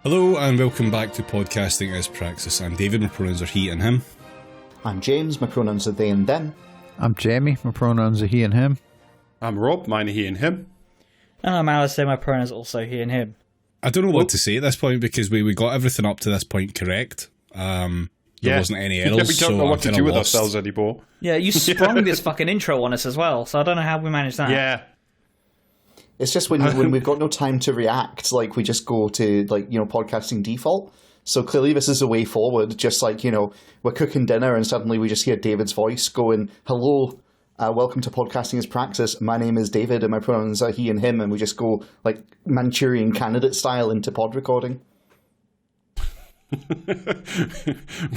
Hello and welcome back to Podcasting as Praxis. I'm David, my pronouns are he and him. I'm James, my pronouns are they and them. I'm Jamie, my pronouns are he and him. I'm Rob, mine are he and him. And I'm Alasdair, my pronouns are also he and him. I don't know what to say at this point because we got everything up to this point correct. There wasn't any else. We don't know what to do with ourselves anymore. Yeah, you sprung this fucking intro on us as well, so I don't know how we managed that. Yeah. It's just when we've got no time to react, like we just go to podcasting default. So clearly this is a way forward. Just like, we're cooking dinner and suddenly we just hear David's voice going, "Hello, welcome to Podcasting as Praxis. My name is David and my pronouns are he and him," and we just go like Manchurian Candidate style into pod recording.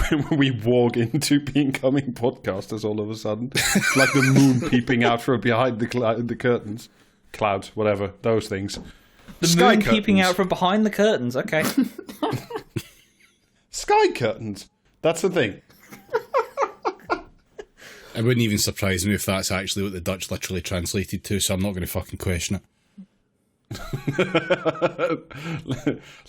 When we walk into becoming podcasters all of a sudden, it's like the moon peeping out from behind the curtains. Clouds, whatever, those things. The Sky moon curtains. peeping out from behind the curtains, okay. Sky curtains. That's the thing. It wouldn't even surprise me if that's actually what the Dutch literally translated to, so I'm not going to fucking question it.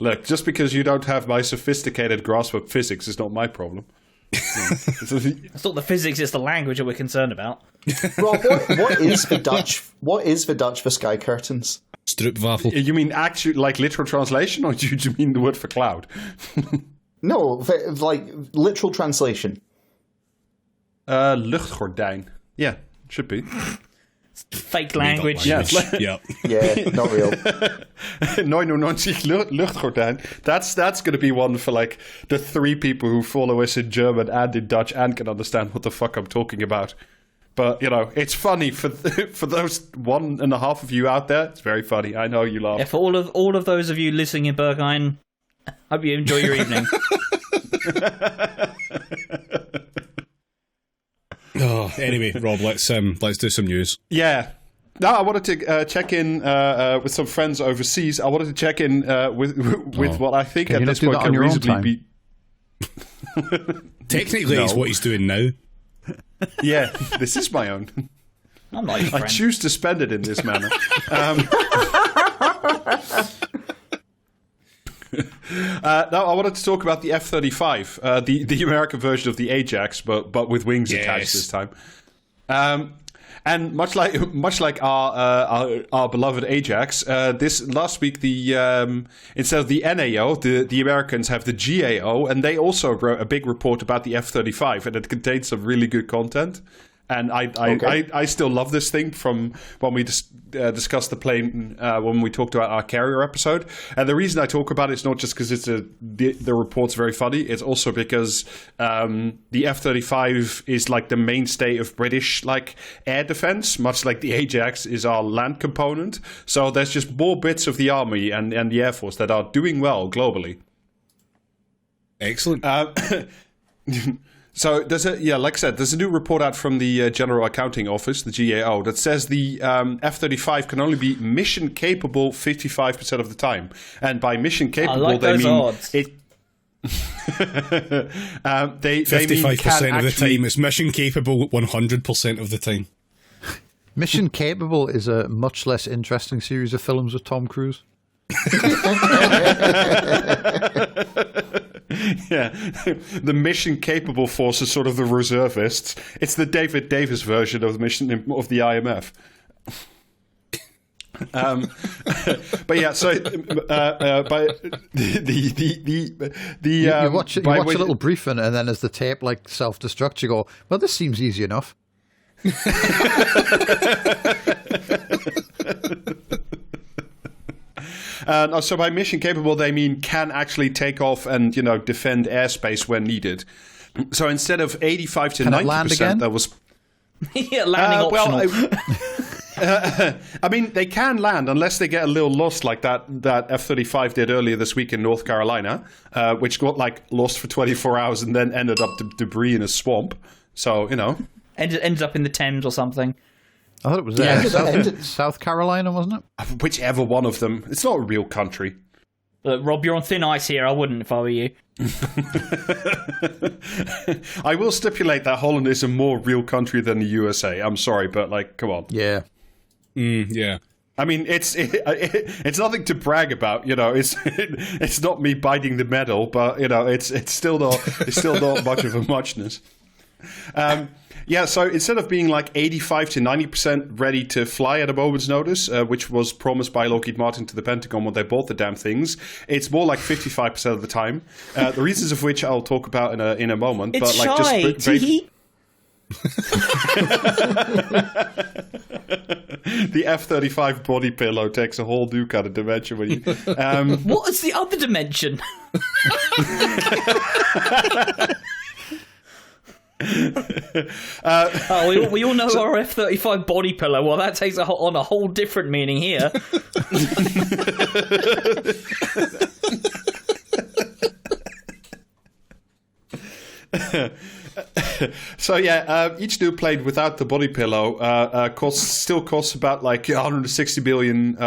Look, just because you don't have my sophisticated grasp of physics is not my problem. It's not the physics, it's the language that we're concerned about. Rob, what is the Dutch? What is the Dutch for sky curtains? Stroopwafel. You mean actually like literal translation, or do you mean the word for cloud? No, like literal translation. Luchtgordijn. Yeah, should be. Fake language. Yeah, Yep. Yeah, not real. 99 luchtgordijn. That's going to be one for like the three people who follow us in German and in Dutch and can understand what the fuck I'm talking about. But it's funny for those 1.5 of you out there. It's very funny. I know you laugh. Yeah, for all of those of you listening in Berghain, hope you enjoy your evening. Oh, anyway, Rob, let's do some news. Yeah. No, I wanted to check in with some friends overseas. I wanted to check in with what I think at this point can reasonably be. Technically, it's what he's doing now. Yeah, this is my own. I'm not your friend. I choose to spend it in this manner. Now, I wanted to talk about the F-35, the American version of the Ajax, but with wings attached this time. And much like our beloved Ajax, this last week instead of the NAO, the Americans have the GAO, and they also wrote a big report about the F-35, and it contains some really good content. And I still love this thing from when we discussed the plane when we talked about our carrier episode. And the reason I talk about it is not just because the report's very funny. It's also because the F-35 is like the mainstay of British like air defense, much like the Ajax is our land component. So there's just more bits of the army and the Air Force that are doing well globally. Excellent. So like I said, there's a new report out from the General Accounting Office, the GAO, that says the F-35 can only be mission capable 55% of the time, and by mission capable they mean odds. it. They 55% of the time it's mission capable 100% of the time. Mission Capable is a much less interesting series of films with Tom Cruise. Yeah, the mission-capable force is sort of the reservists. It's the David Davis version of the mission of the IMF. But yeah, so by you watch a little briefing, and then as the tape like self-destructs, you go, "Well, this seems easy enough." So by mission capable, they mean can actually take off and defend airspace when needed. So instead of 85 to 90%, that was yeah, landing optional. I mean, they can land unless they get a little lost, like that F-35 did earlier this week in North Carolina, which got lost for 24 hours and then ended up debris in a swamp. So ended up in the Thames or something. I thought it was South Carolina, wasn't it? Whichever one of them. It's not a real country. Rob, you're on thin ice here. I wouldn't if I were you. I will stipulate that Holland is a more real country than the USA. I'm sorry, but come on. Yeah. Yeah. I mean, it's nothing to brag about, you know. It's not me biting the medal, but you know, it's still not much of a muchness. Yeah, so instead of being like 85 to 90% ready to fly at a moment's notice, which was promised by Lockheed Martin to the Pentagon when they bought the damn things, it's more like 55% of the time. The reasons of which I'll talk about in a moment. It's but like shy. just the F-35 body pillow takes a whole new kind of dimension when you. What is the other dimension? We all know our F-35 body pillow. Well, that takes on a whole different meaning here. So yeah, each new plane without the body pillow still costs about like $160 billion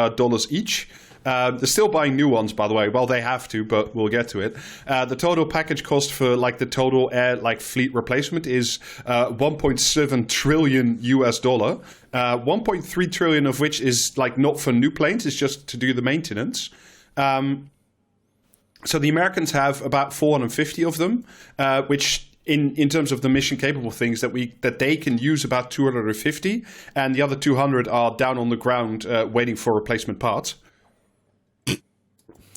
each. They're still buying new ones, by the way. Well, they have to, but we'll get to it. The total package cost for like the total air like fleet replacement is $1.7 trillion US. 1.3 trillion of which is like not for new planes; it's just to do the maintenance. So the Americans have about 450 of them, which. In terms of the mission capable things that they can use about 250, and the other 200 are down on the ground waiting for replacement parts.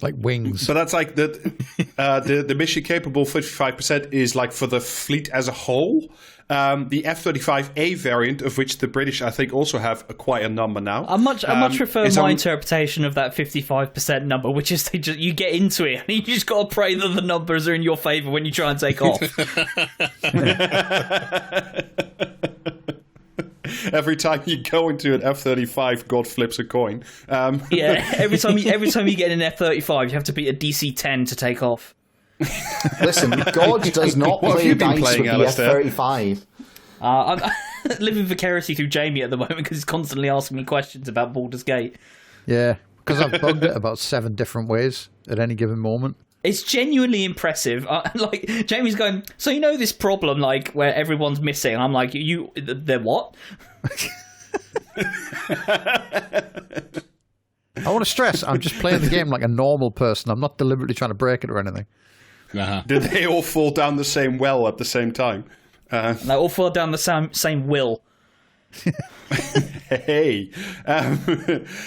Like wings. So that's like the mission capable 55% is like for the fleet as a whole. The F-35A variant, of which the British I think also have quite a number now. I much prefer my interpretation of that 55% number, which is you get into it and you just got to pray that the numbers are in your favour when you try and take off. Every time you go into an F-35, God flips a coin. Yeah, every time you get in an F-35, you have to beat a DC 10 to take off. Listen, God does not play dice with the F-35. I'm living vicariously through Jamie at the moment because he's constantly asking me questions about Baldur's Gate. Yeah, because I've bugged it about 7 different ways at any given moment. It's genuinely impressive. Like Jamie's going, so you know this problem, like where everyone's missing. I'm like, they're what? I want to stress, I'm just playing the game like a normal person. I'm not deliberately trying to break it or anything. Uh-huh. Did they all fall down the same well at the same time? They all fall down the same will. Hey.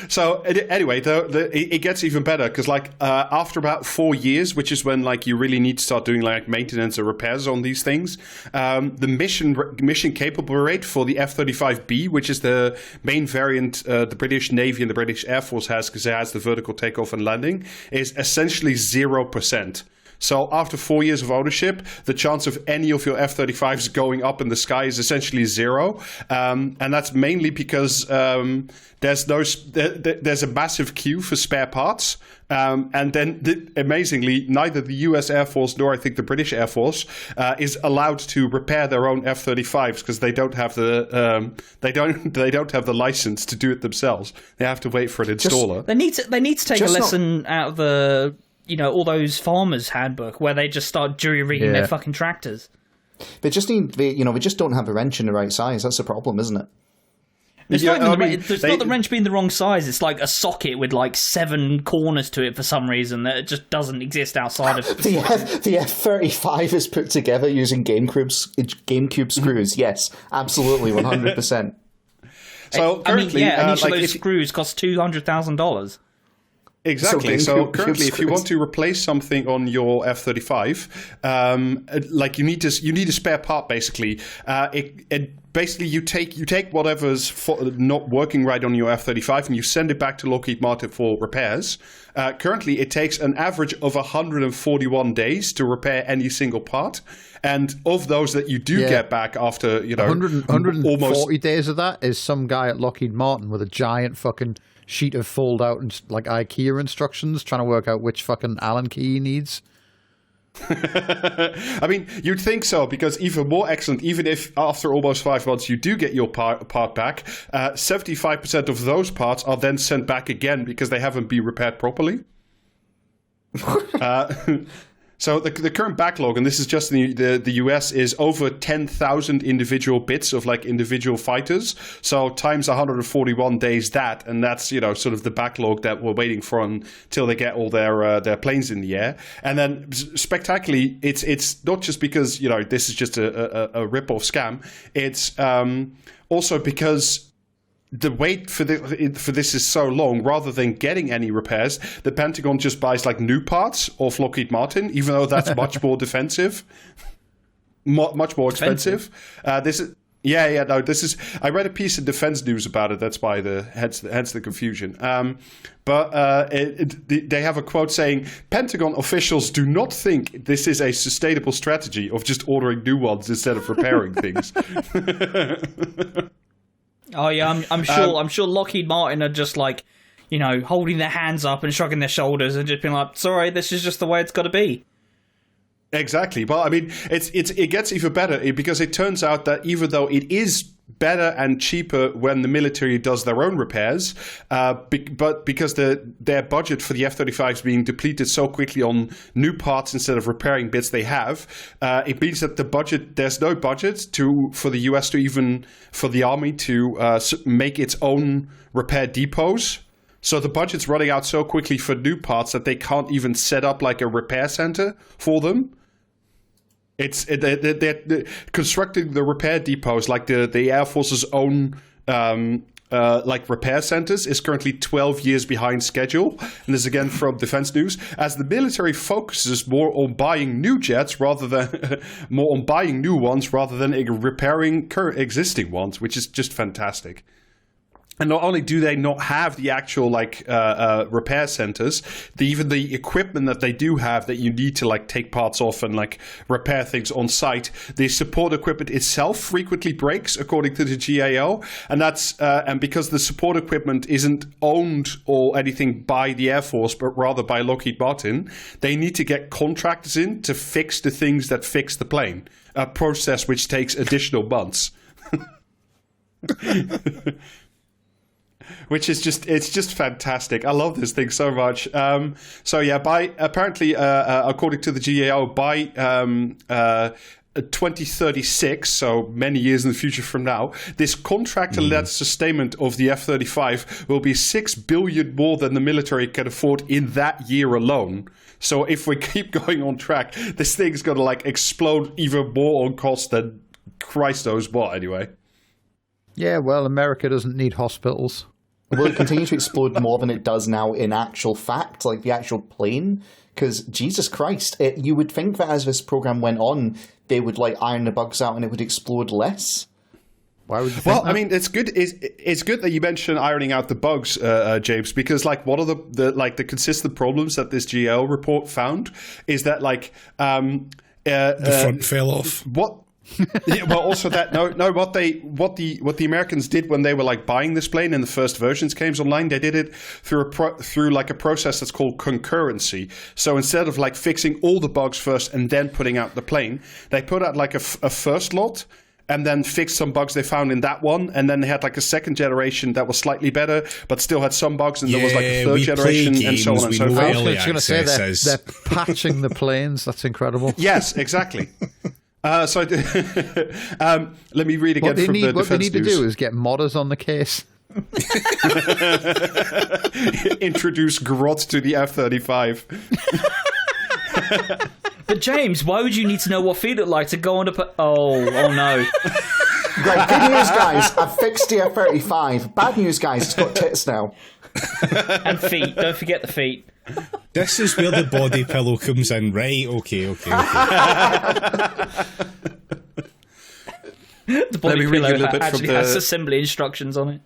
So anyway, it gets even better because like after about 4 years, which is when like you really need to start doing like maintenance or repairs on these things, the mission capable rate for the F-35B, which is the main variant the British Navy and the British Air Force has because it has the vertical takeoff and landing, is essentially 0%. So after 4 years of ownership, the chance of any of your F-35s going up in the sky is essentially 0. And that's mainly because there's a massive queue for spare parts. And then, amazingly, neither the U.S. Air Force nor I think the British Air Force is allowed to repair their own F-35s because they don't have the they don't have the license to do it themselves. They have to wait for an installer. They need to take a lesson out of the all those farmers' handbook where they just start jury rigging their fucking tractors. They just we just don't have a wrench in the right size. That's the problem, isn't it? It's not the wrench being the wrong size. It's like a socket with like 7 corners to it for some reason that just doesn't exist outside of the F-35 is put together using GameCube screws. Yes, absolutely, 100%. So currently, and each of those screws costs $200,000. Exactly. So currently, if you want to replace something on your F-35, like you need a spare part. Basically, basically you take whatever's not working right on your F-35 and you send it back to Lockheed Martin for repairs. Currently, it takes an average of 141 days to repair any single part. And of those that you do get back after 140 almost days of that is some guy at Lockheed Martin with a giant fucking sheet of fold out and like IKEA instructions trying to work out which fucking Allen key he needs. I mean, you'd think so, because even more excellent, even if after almost 5 months you do get your part back, 75% of those parts are then sent back again because they haven't been repaired properly. So the current backlog, and this is just in the US, is over 10,000 individual bits of like individual fighters. So times 141 days and that's, you know, sort of the backlog that we're waiting for until they get all their planes in the air. And then spectacularly, it's not just because, you know, this is just a rip-off scam. It's also because the wait for this is so long. Rather than getting any repairs, the Pentagon just buys like new parts off Lockheed Martin, even though that's much more defensive, much more expensive. This is I read a piece of Defense News about it. That's why hence the confusion. They have a quote saying, Pentagon officials do not think this is a sustainable strategy of just ordering new ones instead of repairing things. Oh yeah, I'm sure Lockheed Martin are just like, you know, holding their hands up and shrugging their shoulders and just being like, sorry, this is just the way it's got to be. Exactly. Well, I mean, it gets even better because it turns out that even though it is better and cheaper when the military does their own repairs, but because their budget for the F-35 is being depleted so quickly on new parts instead of repairing bits they have, it means that there's no budget for the US for the Army to make its own repair depots. So the budget's running out so quickly for new parts that they can't even set up like a repair center for them. They're constructing the repair depots like the Air Force's own like repair centers is currently 12 years behind schedule. And this is again from Defense News, as the military focuses more on buying new jets rather than new ones rather than repairing current existing ones, which is just fantastic. And not only do they not have the actual repair centers, even the equipment that they do have that you need to like take parts off and like repair things on site, the support equipment itself frequently breaks, according to the GAO, and that's and because the support equipment isn't owned or anything by the Air Force, but rather by Lockheed Martin, they need to get contractors in to fix the things that fix the plane, a process which takes additional months. Which is it's just fantastic. I love this thing so much. So yeah, according to the GAO, by 2036, so many years in the future from now, this contractor-led sustainment of the F-35 will be $6 billion more than the military can afford in that year alone. So if we keep going on track, this thing's going to like explode even more on cost than Christ knows what. Anyway. Yeah, well, America doesn't need hospitals. Will it continue to explode more than it does now in actual fact, like the actual plane? Because, Jesus Christ, you would think that as this program went on, they would like iron the bugs out and it would explode less. Why would you think that? I mean, it's good. It's good that you mentioned ironing out the bugs, James, because like one of the consistent problems that this GL report found is that like the front fell off. What? Yeah, well, also that what the Americans did when they were like buying this plane and the first versions came online, they did it through like a process that's called concurrency. So instead of like fixing all the bugs first and then putting out the plane, they put out like a first lot and then fixed some bugs they found in that one, and then they had like a second generation that was slightly better but still had some bugs, and there was like a third generation and so on and so forth. I was going to say they're patching the planes. That's incredible. Yes, exactly. So let me read again from the Defense News. What they need to do is get modders on the case. Introduce Grot to the F-35. But James, why would you need to know what feet look like to go on a... Oh no. Right, good news, guys. I've fixed the F-35. Bad news, guys. It's got tits now. And feet. Don't forget the feet. This is where the body pillow comes in, right? Okay. The body pillow actually has assembly instructions on it.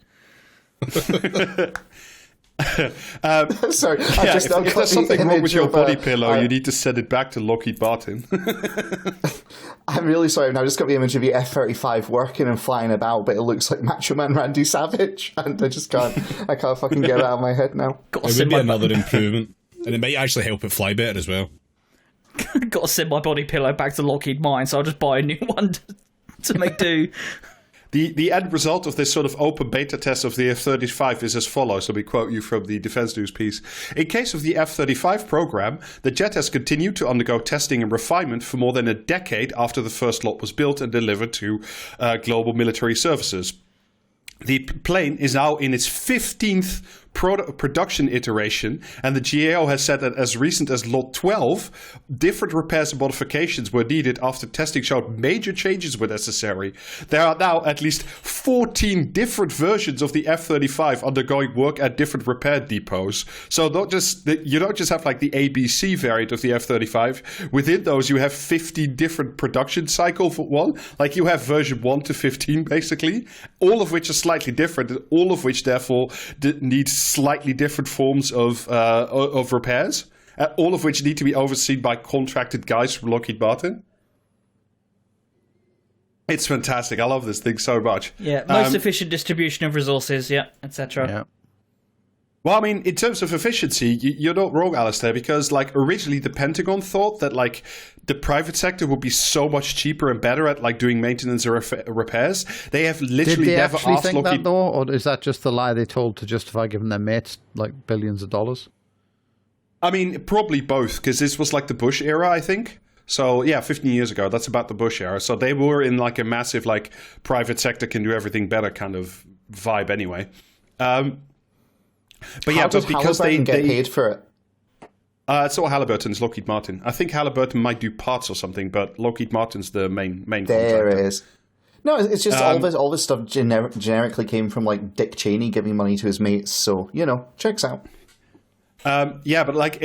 Sorry, if there's something wrong with your body pillow, you need to send it back to Lockheed Martin. I'm really sorry. I've now just got the image of the F-35 working and flying about, but it looks like Macho Man Randy Savage, and I can't fucking get it out of my head now. It would be another improvement, and it might actually help it fly better as well. Got to send my body pillow back to Lockheed Martin, so I'll just buy a new one to make do. The end result of this sort of open beta test of the F-35 is as follows. So we quote you from the Defense News piece. In case of the F-35 program, the jet has continued to undergo testing and refinement for more than a decade after the first lot was built and delivered to global military services. The plane is now in its 15th production iteration, and the GAO has said that as recent as Lot 12, different repairs and modifications were needed after testing showed major changes were necessary. There are now at least 14 different versions of the F-35 undergoing work at different repair depots. So you don't just have like the ABC variant of the F-35. Within those, you have 15 different production cycle for one. Like you have version 1 to 15, basically, all of which are slightly different, and all of which therefore need slightly different forms of repairs, all of which need to be overseen by contracted guys from Lockheed Martin. It's fantastic. I love this thing so much. Yeah, most efficient distribution of resources, etc. Yeah. Well, I mean, in terms of efficiency, you're not wrong, Alasdair, because like originally the Pentagon thought that like the private sector would be so much cheaper and better at like doing maintenance or repairs. They have literally never asked Did they think Lockheed... that though, or is that just the lie they told to justify giving their mates like billions of dollars? I mean, probably both, because this was like the Bush era, I think. So yeah, 15 years ago, that's about the Bush era. So they were in like a massive like private sector can do everything better kind of vibe anyway. But How yeah, does but because Halliburton get paid for it? It's not Halliburton, it's Lockheed Martin. I think Halliburton might do parts or something, but Lockheed Martin's the main There contractor. it is. No, it's just all this stuff generically came from like Dick Cheney giving money to his mates. So checks out. Yeah, but like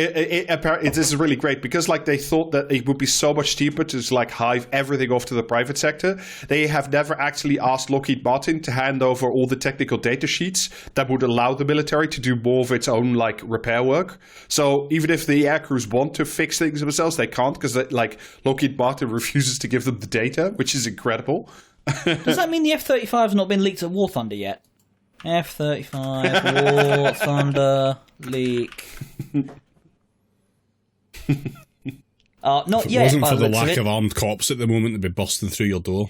apparently this is really great because like they thought that it would be so much cheaper to just like hive everything off to the private sector. They have never actually asked Lockheed Martin to hand over all the technical data sheets that would allow the military to do more of its own like repair work. So even if the air crews want to fix things themselves, they can't because like Lockheed Martin refuses to give them the data, which is incredible. Does that mean the F-35 has not been leaked at War Thunder yet? F-35 War Thunder leak. Not If it yet. wasn't by for the looks lack it. of armed cops at the moment, they'd be busting through your door.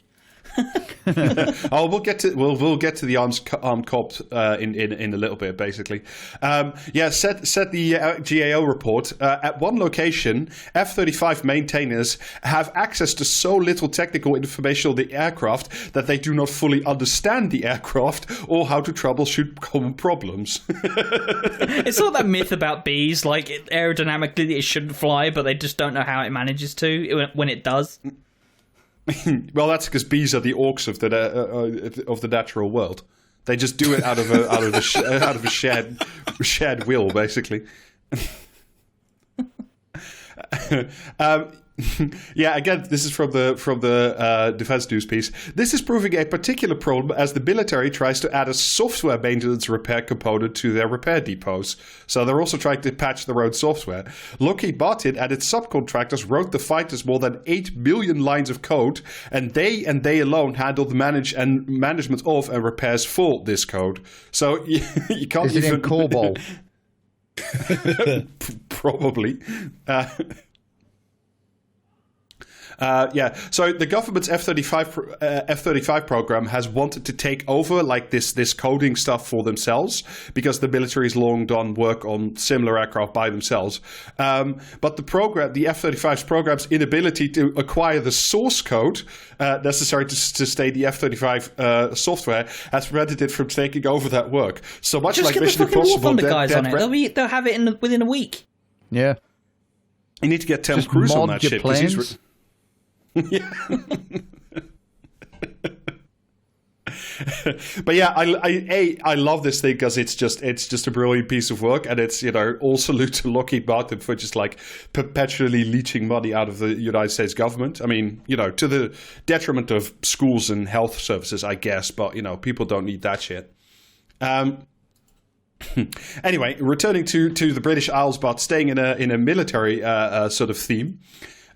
We'll get to the armed cops in a little bit, basically. Said the GAO report. At one location, F-35 maintainers have access to so little technical information on the aircraft that they do not fully understand the aircraft or how to troubleshoot common problems. It's not that myth about bees, like aerodynamically it shouldn't fly, but they just don't know how it manages to when it does. Well, that's because bees are the orcs of the natural world. They just do it out of a shared will, basically. Again, this is from the Defense News piece. This is proving a particular problem as the military tries to add a software maintenance repair component to their repair depots. So they're also trying to patch their own software. Lockheed Martin and its subcontractors wrote the fighters more than 8 million lines of code, and they alone handled the management of and repairs for this code. So you can't Is it even in COBOL? Probably. So the government's F-35 program has wanted to take over like this coding stuff for themselves because the military's long done work on similar aircraft by themselves. But the F-35's program's inability to acquire the source code necessary to stay the F-35 software has prevented it from taking over that work. So much Just like get the Mission fucking War Impossible, Thunder guys on it. They'll have it within a week. Yeah. You need to get Tom Just Cruise on mod that your shit. 'Cause planes. Yeah. But yeah, I love this thing because it's just a brilliant piece of work, and it's all salute to Lockheed Martin for just like perpetually leeching money out of the United States government. I mean, to the detriment of schools and health services, I guess, but people don't need that shit. Anyway, returning to the British Isles, but staying in a military sort of theme.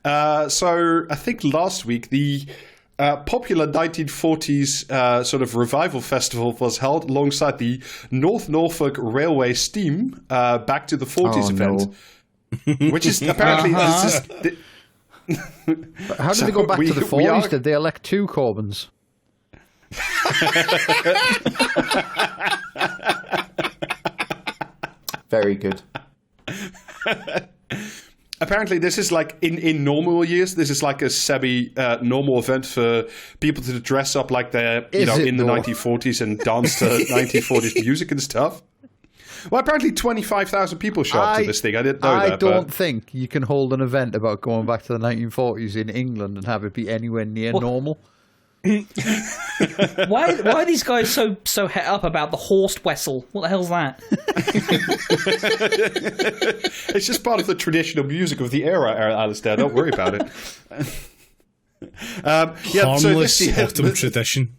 So I think last week the popular 1940s sort of revival festival was held alongside the North Norfolk Railway Steam Back to the 40s event, which is apparently... How did they go back to the 40s? Did they elect two Corbyns? Very good. Apparently, this is like in normal years. This is like a semi-normal event for people to dress up like they're in the 1940s and dance to 1940s music and stuff. Well, apparently 25,000 people show up to this thing. I didn't know that. I don't think you can hold an event about going back to the 1940s in England and have it be anywhere near normal. Why are these guys so het up about the Horst Wessel? What the hell's that? It's just part of the traditional music of the era, Alasdair. Don't worry about it. Harmless autumn tradition.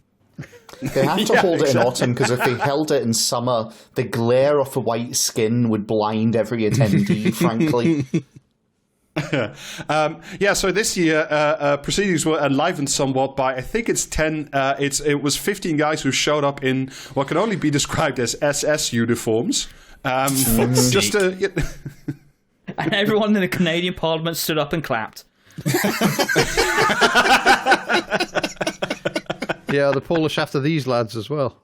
They have to hold it in autumn, because if they held it in summer, the glare of the white skin would blind every attendee, frankly. So this year proceedings were enlivened somewhat by, I think it's 10, it was 15 guys who showed up in what can only be described as SS uniforms. Just to... And everyone in the Canadian Parliament stood up and clapped. Yeah, the Polish after these lads as well.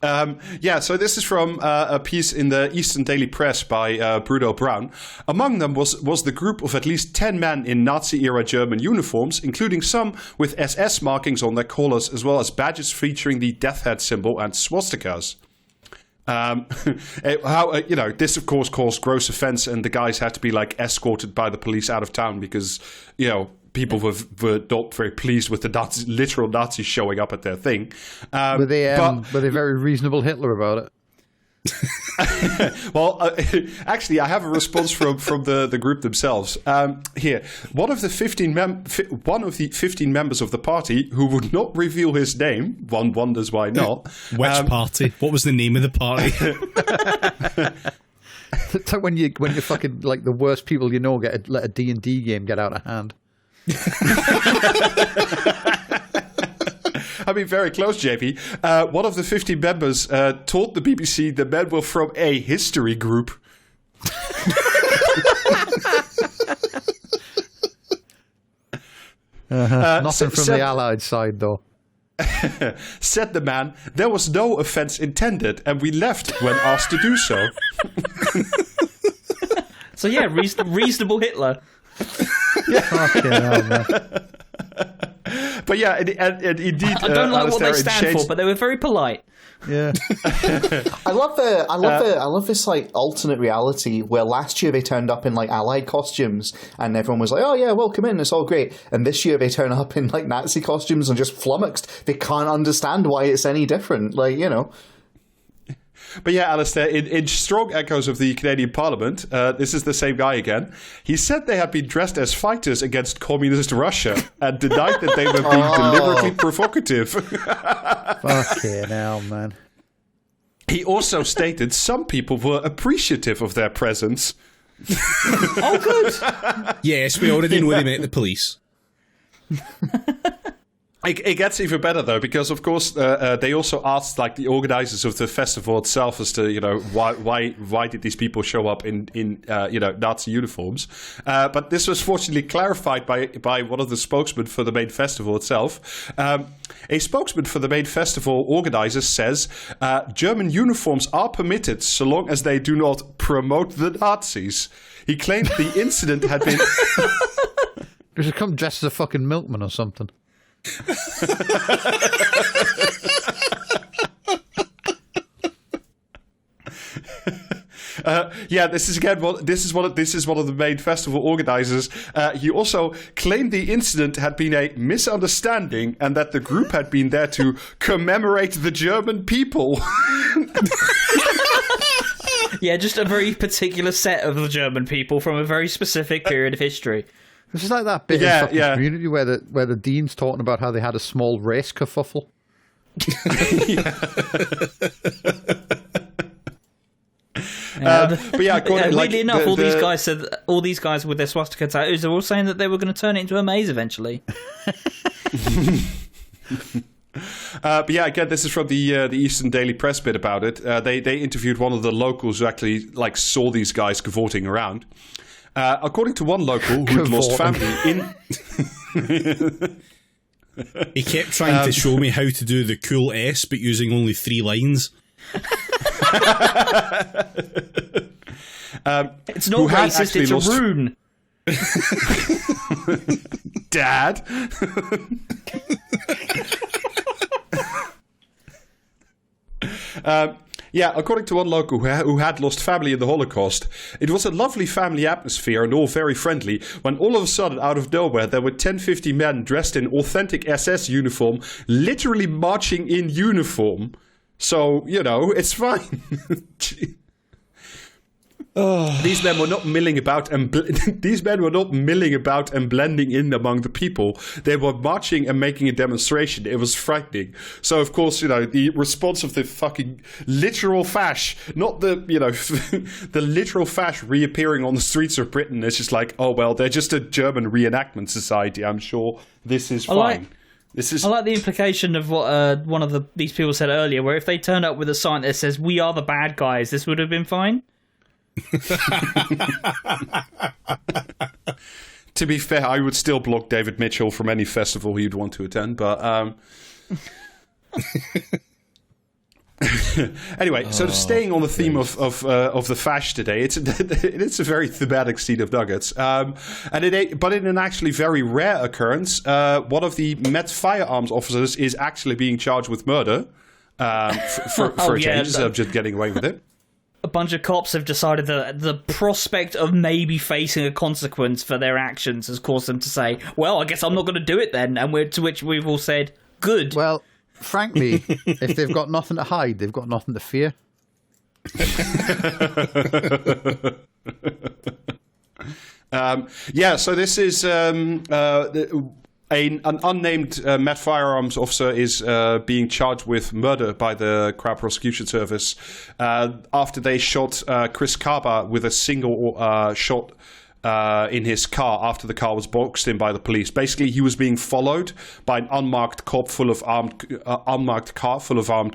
So this is from a piece in the Eastern Daily Press by Bruno Brown. Among them was the group of at least 10 men in Nazi-era German uniforms, including some with SS markings on their collars, as well as badges featuring the death head symbol and swastikas. This of course caused gross offense, and the guys had to be like escorted by the police out of town because, people were not very pleased with the literal Nazis showing up at their thing. Were they very reasonable Hitler about it? Well, actually, I have a response from the group themselves. Here, one of the 15 members of the party who would not reveal his name. One wonders why not. Which party? What was the name of the party? It's like when you fucking like the worst people you know let a D&D game get out of hand. I mean, very close, JP. One of the 50 members told the BBC the men were from a history group. Nothing from the Allied side, though. Said the man, there was no offence intended, and we left when asked to do so. So yeah, reasonable Hitler. Fucking hell, man. But yeah, and indeed, I don't like what they stand for, but they were very polite. Yeah, I love this like alternate reality where last year they turned up in like Allied costumes and everyone was like, "Oh yeah, welcome in, it's all great." And this year they turn up in like Nazi costumes and just flummoxed. They can't understand why it's any different. But yeah, Alasdair, in strong echoes of the Canadian Parliament, this is the same guy again. He said they had been dressed as fighters against communist Russia and denied that they were being deliberately provocative. fucking hell, man. He also stated some people were appreciative of their presence. Oh, good. Yes, we already know they meant the police. It gets even better though, because of course they also asked like the organizers of the festival itself as to why did these people show up in Nazi uniforms, but this was fortunately clarified by one of the spokesmen for the main festival itself. A spokesman for the main festival organizers says German uniforms are permitted so long as they do not promote the Nazis. He claimed the incident had been. You should come dressed as a fucking milkman or something. This is one of the main festival organizers. He also claimed the incident had been a misunderstanding and that the group had been there to commemorate the German people. Yeah, just a very particular set of the German people from a very specific period of history. It's just like that bit in fucking Community where the dean's talking about how they had a small race kerfuffle. Weirdly enough, all these guys with their swastika tattoos are all saying that they were going to turn it into a maze eventually. But yeah, again, this is from the Eastern Daily Press bit about it. They interviewed one of the locals who actually saw these guys cavorting around. According to one local who'd lost family in... He kept trying to show me how to do the cool S, but using only 3 lines. It's not racist, it's a rune. Dad. According to one local who had lost family in the Holocaust, it was a lovely family atmosphere and all very friendly, when all of a sudden, out of nowhere, there were 10-50 men dressed in authentic SS uniform, literally marching in uniform. So, it's fine. These men were not milling about and blending in among the people. They were marching and making a demonstration. It was frightening. So of course, the response of the fucking literal fash, not the the literal fash reappearing on the streets of Britain is just like, oh well, they're just a German reenactment society. I'm sure this is fine. I like the implication of what one of these people said earlier, where if they turned up with a sign that says "We are the bad guys," this would have been fine. To be fair, I would still block David Mitchell from any festival he'd want to attend, but anyway, so staying on the theme of the fash today, it's a very thematic scene of nuggets, but in an actually very rare occurrence, one of the Met firearms officers is actually being charged with murder for a change, instead of just getting away with it. A bunch of cops have decided that the prospect of maybe facing a consequence for their actions has caused them to say, well, I guess I'm not going to do it then. And to which we've all said, good. Well, frankly, if they've got nothing to hide, they've got nothing to fear. So this is an unnamed Met firearms officer is being charged with murder by the Crown Prosecution Service after they shot Chris Kaba with a single shot in his car after the car was boxed in by the police. Basically, he was being followed by an unmarked car full of armed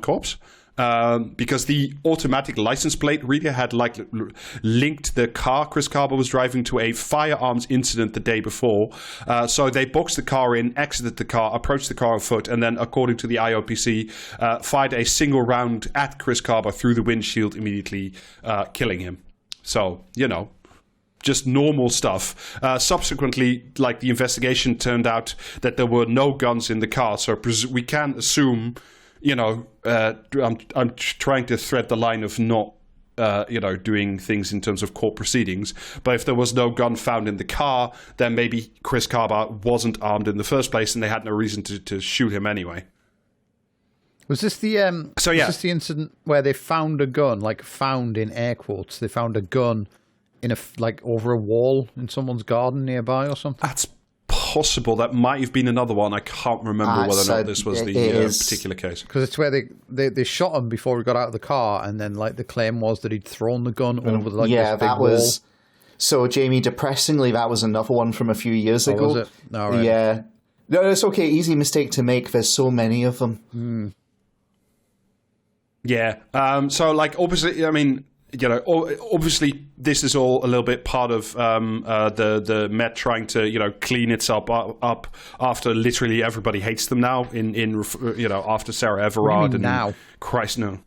cops. Because the automatic license plate reader had linked the car Chris Kaba was driving to a firearms incident the day before. So they boxed the car in, exited the car, approached the car on foot, and then, according to the IOPC, fired a single round at Chris Kaba through the windshield, immediately killing him. So, just normal stuff. Subsequently, the investigation turned out that there were no guns in the car, so we can assume... I'm trying to thread the line of not, doing things in terms of court proceedings. But if there was no gun found in the car, then maybe Chris Kaba wasn't armed in the first place, and they had no reason to shoot him anyway. Was this the was this the incident where they found a gun, found in air quotes? They found a gun in over a wall in someone's garden nearby or something? That's possible. That might have been another one. I can't remember whether or not this was the particular case. Because it's where they shot him before he got out of the car, and then the claim was that he'd thrown the gun over this big wall. So, Jamie, depressingly, that was another one from a few years ago. Was it? No, right. Yeah. No, it's okay. Easy mistake to make. There's so many of them. Mm. Yeah. Obviously, obviously this is all a little bit part of the Met trying to clean itself up after literally everybody hates them now after Sarah Everard and now? Christ no.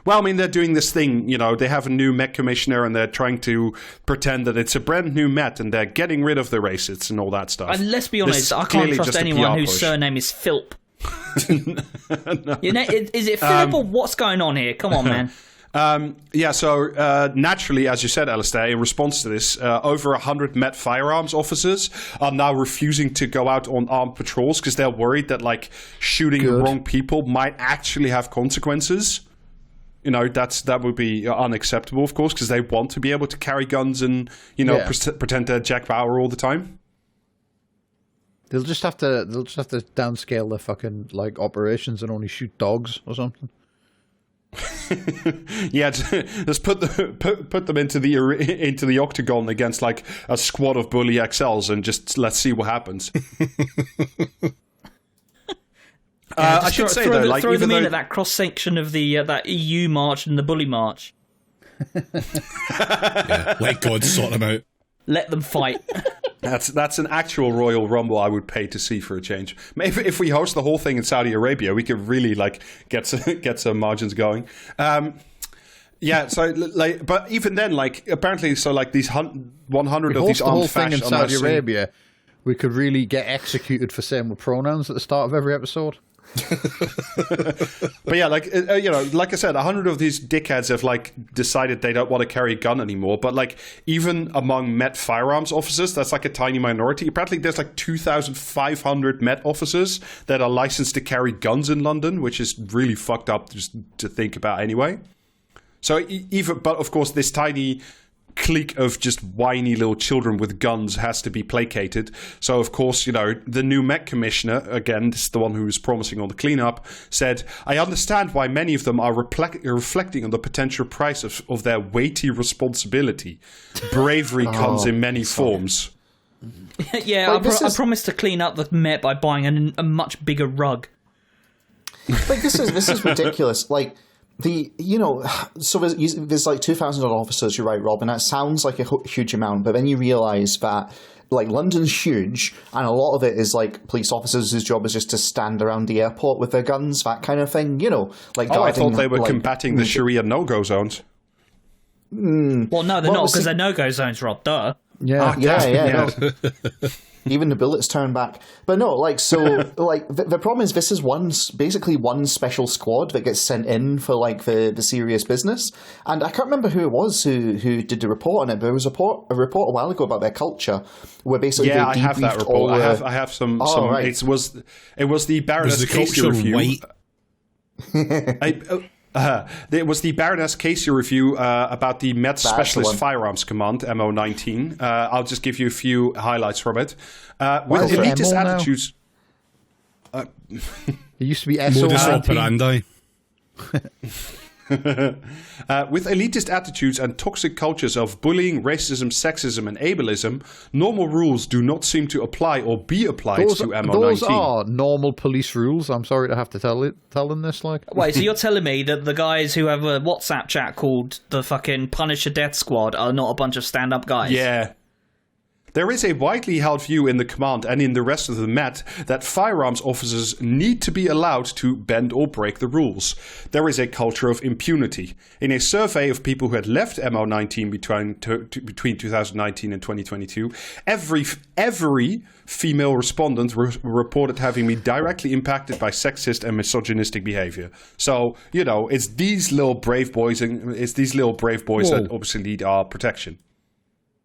Well, they're doing this thing, they have a new Met commissioner and they're trying to pretend that it's a brand new Met and they're getting rid of the racists and all that stuff. And let's be honest, I can't trust anyone whose surname is Philp. No. Is it Philip or what's going on here? Come on, man. So naturally, as you said, Alasdair, in response to this, over 100 Met firearms officers are now refusing to go out on armed patrols because they're worried that shooting the wrong people might actually have consequences. That would be unacceptable, of course, because they want to be able to carry guns and pretend they're Jack Bauer all the time. They'll just have to downscale their fucking operations and only shoot dogs or something. Yeah, just put them into the octagon against a squad of bully XLs and just let's see what happens. I should say though, throw them in at that cross section of the that EU march and the bully march. Let God sort them out. Let them fight. That's an actual Royal Rumble I would pay to see for a change. Maybe if we host the whole thing in Saudi Arabia, we could really get some margins going. Yeah, so but even then, apparently, so these 100 of these the whole armed thing in fash Saudi Arabia, we could really get executed for saying with pronouns at the start of every episode. But yeah, like I said, 100 of these dickheads have decided they don't want to carry a gun anymore. But even among Met firearms officers, that's a tiny minority. Apparently, there's 2,500 Met officers that are licensed to carry guns in London, which is really fucked up just to think about anyway. So but of course, this tiny clique of just whiny little children with guns has to be placated. So of course, the new Met commissioner, again, this is the one who was promising on the cleanup, said, "I understand why many of them are reflecting on the potential price of their weighty responsibility. Bravery comes in many forms." Yeah, I promised to clean up the Met by buying a much bigger rug. This is ridiculous. So there's 2,000 officers, you're right, Rob, and that sounds like a huge amount, but then you realise that London's huge, and a lot of it is police officers whose job is just to stand around the airport with their guns, that kind of thing, I thought they were combating the Sharia no-go zones. Well, no, they're not, because they're no-go zones, Rob, duh. Yeah. No. Even the bullets turn back. But no, the problem is this is basically one special squad that gets sent in for the serious business. And I can't remember who it was who did the report on it, but there was a report a while ago about their culture where basically they I have that report. I have some. Right. It was the Baroness Casey review. It was the Baroness Casey review about the Met Specialist Firearms Command, MO19. I'll just give you a few highlights from it. With elitist attitudes... it used to be SO19. With elitist attitudes and toxic cultures of bullying, racism, sexism, and ableism, normal rules do not seem to apply or be applied to MO19. Those are normal police rules. I'm sorry to have to tell them this. Wait, so you're telling me that the guys who have a WhatsApp chat called the fucking Punisher Death Squad are not a bunch of stand-up guys? Yeah. There is a widely held view in the command and in the rest of the Met that firearms officers need to be allowed to bend or break the rules. There is a culture of impunity. In a survey of people who had left MO19 between 2019 and 2022, every female respondent reported having been directly impacted by sexist and misogynistic behavior. So, it's these little brave boys that obviously need our protection.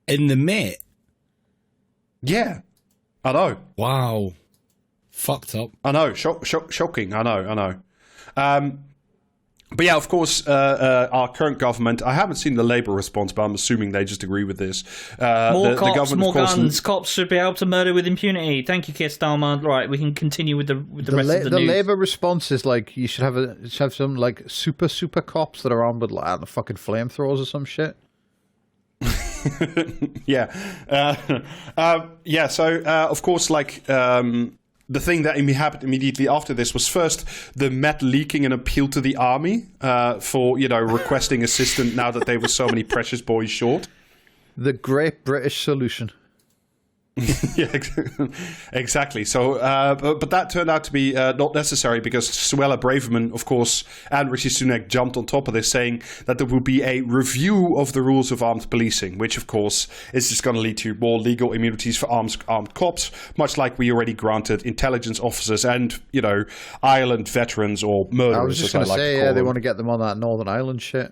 In the Met? Yeah, I know. Wow. Fucked up. I know. Shocking. I know. But yeah, of course, our current government, I haven't seen the Labour response, but I'm assuming they just agree with this. More cops, more guns. Cops should be able to murder with impunity. Thank you, Keir Starmer. Right, we can continue with the rest of the news. The Labour response is you should have some super cops that are armed with the fucking flamethrowers or some shit. Yeah. So, of course, the thing that happened immediately after this was first the Met leaking an appeal to the army for, requesting assistance now that they were so many precious boys short. The Great British Solution. Yeah, exactly. So, but that turned out to be not necessary because Suella Braverman, of course, and Rishi Sunak jumped on top of this, saying that there will be a review of the rules of armed policing, which, of course, is just going to lead to more legal immunities for armed cops, much like we already granted intelligence officers and, Ireland veterans or murderers. I was just going to say, they want to get them on that Northern Ireland shit.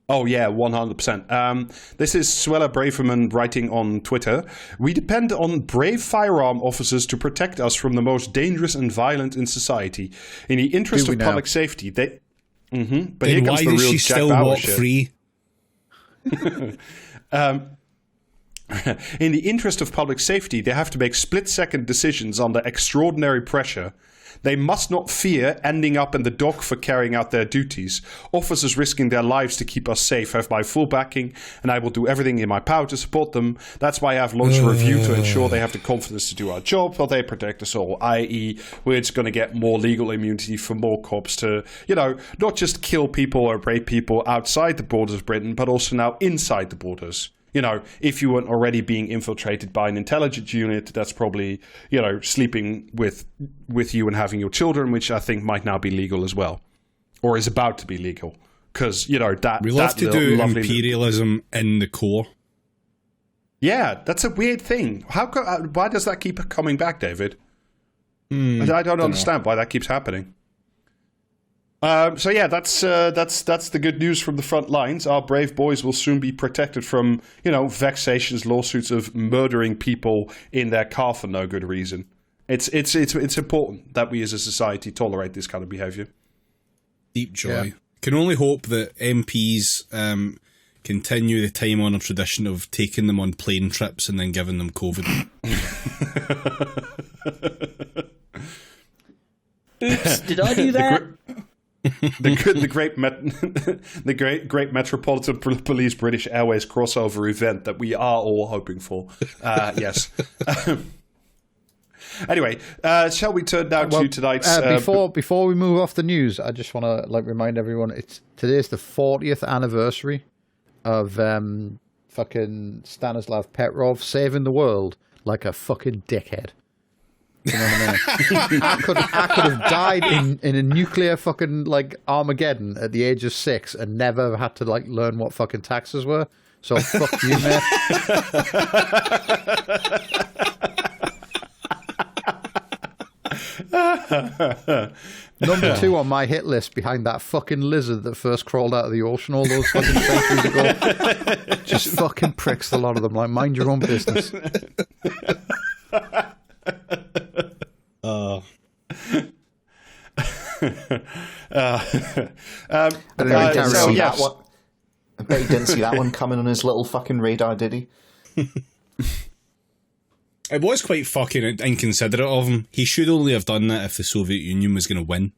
Oh, yeah, 100%. This is Suella Braverman writing on Twitter. We depend on brave firearm officers to protect us from the most dangerous and violent in society. In the interest of public safety, they... Mm-hmm. But here comes the real Jack Bauer shit. Free? In the interest of public safety, they have to make split-second decisions under extraordinary pressure. They must not fear ending up in the dock for carrying out their duties. Officers risking their lives to keep us safe have my full backing, and I will do everything in my power to support them. That's why I have launched a review to ensure they have the confidence to do our job while they protect us all, i.e. we're just going to get more legal immunity for more cops to, not just kill people or rape people outside the borders of Britain, but also now inside the borders. if you weren't already being infiltrated by an intelligence unit, that's probably, sleeping with you and having your children, which I think might now be legal as well, or is about to be legal. Because, we love to do imperialism in the core. Yeah, that's a weird thing. Why does that keep coming back, David? I don't understand why that keeps happening. That's the good news from the front lines. Our brave boys will soon be protected from, vexatious lawsuits of murdering people in their car for no good reason. It's important that we as a society tolerate this kind of behaviour. Deep joy. Yeah. Can only hope that MPs continue the time-honoured tradition of taking them on plane trips and then giving them COVID. Oops, did I do that? The great Metropolitan Police British Airways crossover event that we are all hoping for. Yes. Anyway, shall we turn now to tonight's... Before we move off the news, I just want to remind everyone today's the 40th anniversary of fucking Stanislav Petrov saving the world like a fucking dickhead. You know what I mean? I could have died in a nuclear fucking Armageddon at the age of 6 and never had to learn what fucking taxes were. So fuck you, mate. Number 2 on my hit list behind that fucking lizard that first crawled out of the ocean all those fucking centuries ago. Just fucking pricks, a lot of them. Mind your own business. I bet he didn't see that one coming on his little fucking radar, did he? It was quite fucking inconsiderate of him. He should only have done that if the Soviet Union was going to win.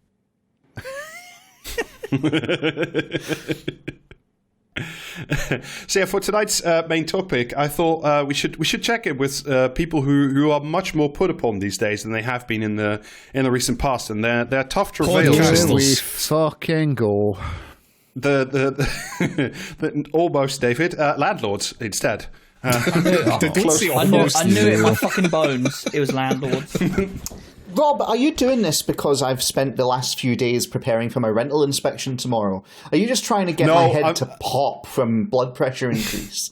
So yeah, for tonight's main topic, I thought we should check in with people who are much more put upon these days than they have been in the recent past, and they're tough travails. Here we fucking go. The almost, David, landlords instead. I knew it in my fucking bones. It was landlords. Rob, are you doing this because I've spent the last few days preparing for my rental inspection tomorrow? Are you just trying to get my head to pop from blood pressure increase?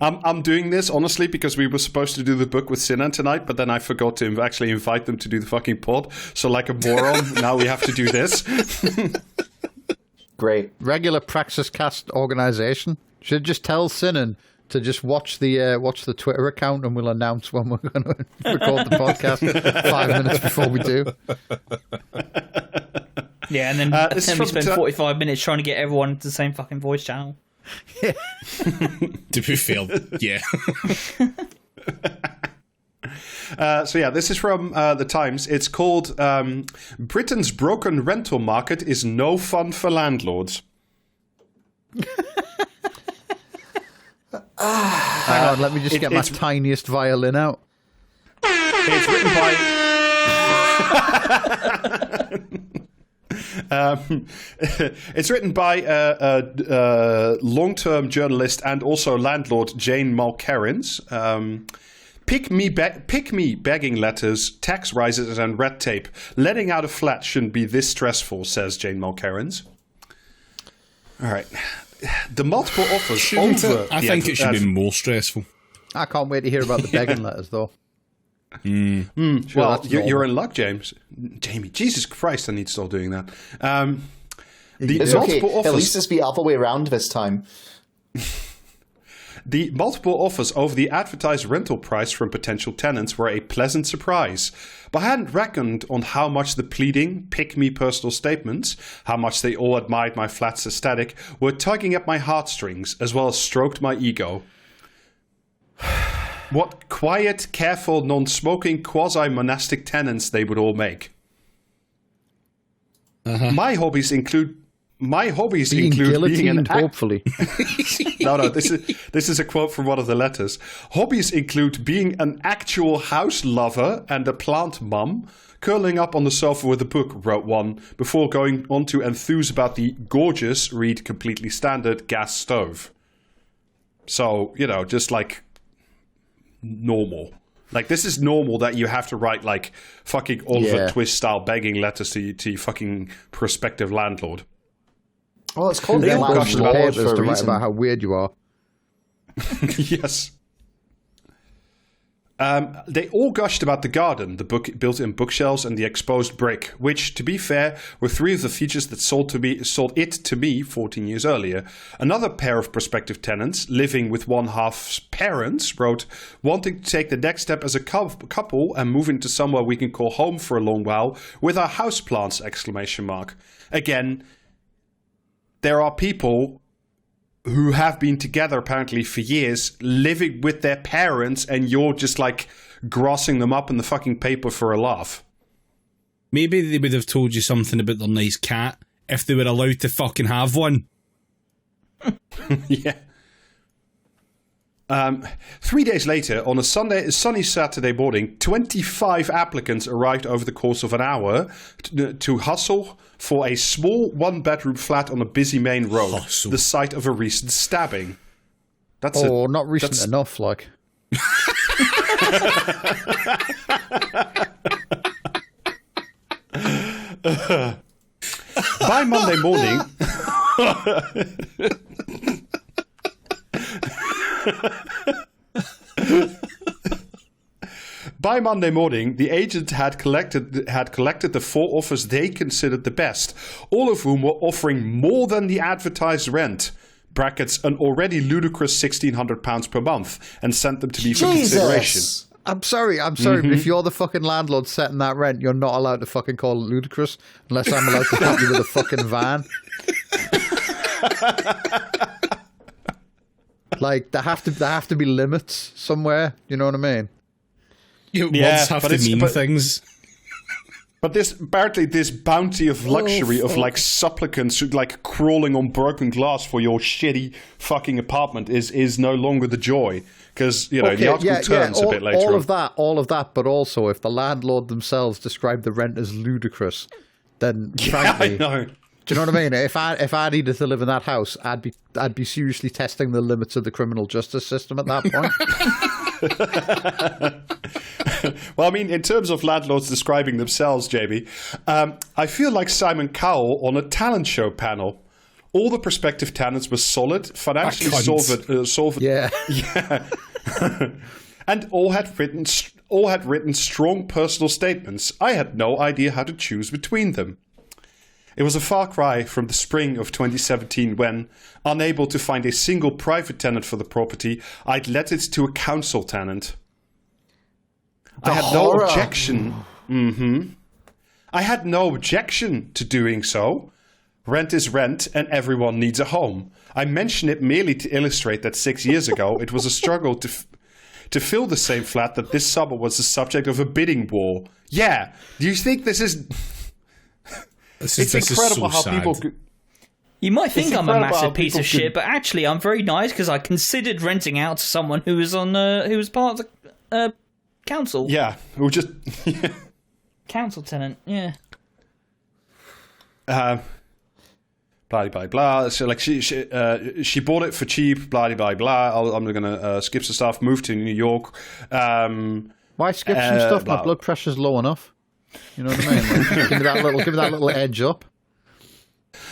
I'm doing this, honestly, because we were supposed to do the book with Sinan tonight, but then I forgot to actually invite them to do the fucking pod. So like a moron, now we have to do this. Great. Regular Praxis Cast organisation. Should just tell Sinan to just watch the Twitter account, and we'll announce when we're going to record the podcast 5 minutes before we do. Yeah, and then we spend 45 minutes trying to get everyone to the same fucking voice channel. Yeah. To be fair, yeah. This is from The Times. It's called Britain's Broken Rental Market is No Fun for Landlords. Hang on, let me just get my tiniest violin out. It's written by... it's written by long-term journalist and also landlord Jane Mulkerins. Pick me begging letters, tax rises and red tape. Letting out a flat shouldn't be this stressful, says Jane Mulkerins. All right. The multiple offers I think it should be more stressful. I can't wait to hear about the begging letters, though. Sure, well, you're in luck, James. Jamie, Jesus Christ, I need to stop doing that. It's okay. At least it's the other way around this time. The multiple offers over the advertised rental price from potential tenants were a pleasant surprise, but I hadn't reckoned on how much the pleading, pick-me personal statements, how much they all admired my flat's aesthetic, were tugging at my heartstrings, as well as stroked my ego. What quiet, careful, non-smoking, quasi-monastic tenants they would all make. My hobbies include being an hopefully. No, this is a quote from one of the letters. Hobbies include being an actual house lover and a plant mum, curling up on the sofa with a book, wrote one, before going on to enthuse about the gorgeous, read completely standard, gas stove. So, just like normal. Like, this is normal that you have to write, like, fucking Oliver Twist-style begging letters to your fucking prospective landlord. Well, it's called They the all gushed about Landlord papers for a to write reason. about how weird you are. Yes. They all gushed about the garden, the built-in bookshelves, and the exposed brick, which, to be fair, were three of the features that sold it to me 14 years earlier. Another pair of prospective tenants, living with one half's parents, wrote, wanting to take the next step as a couple and move into somewhere we can call home for a long while with our houseplants! ! Again, there are people who have been together apparently for years, living with their parents, and you're just like grossing them up in the fucking paper for a laugh. Maybe they would have told you something about their nice cat if they were allowed to fucking have one. Yeah. 3 days later, on a sunny Saturday morning, 25 applicants arrived over the course of an hour to hustle for a small one-bedroom flat on a busy main road, the site of a recent stabbing. Not recent enough, like. By Monday morning... By Monday morning, the agent had collected the 4 offers they considered the best, all of whom were offering more than the advertised rent, brackets an already ludicrous £1,600 per month, and sent them to me for consideration. I'm sorry, but if you're the fucking landlord setting that rent, you're not allowed to fucking call it ludicrous unless I'm allowed to hit you with a fucking van. Like, there have to be limits somewhere. You know what I mean? Words have to mean things. But apparently this bounty of luxury of like supplicants who like crawling on broken glass for your shitty fucking apartment is no longer the joy. Because, the article turns a bit later on. All of that, but also if the landlord themselves described the rent as ludicrous, then frankly, I know. Do you know what I mean? If I needed to live in that house, I'd be seriously testing the limits of the criminal justice system at that point. Well, I mean, in terms of landlords describing themselves, Jamie, I feel like Simon Cowell on a talent show panel. All the prospective tenants were solid, financially solvent. Yeah. And all had written strong personal statements. I had no idea how to choose between them. It was a far cry from the spring of 2017 when, unable to find a single private tenant for the property, I'd let it to a council tenant. I had no objection. I had no objection to doing so. Rent is rent, and everyone needs a home. I mention it merely to illustrate that 6 years ago it was a struggle to fill the same flat that this summer was the subject of a bidding war. Yeah, do you think this is... It's incredible how sad. People... You might think I'm a massive piece of shit, but actually I'm very nice because I considered renting out to someone who was part of the council. Yeah, who just council tenant. Yeah. Blah blah blah. So like she bought it for cheap. Blah blah blah. I'm gonna skip some stuff. Move to New York. Why skip some stuff? My blood pressure's low enough. You know what I mean? Like, give me that little edge up.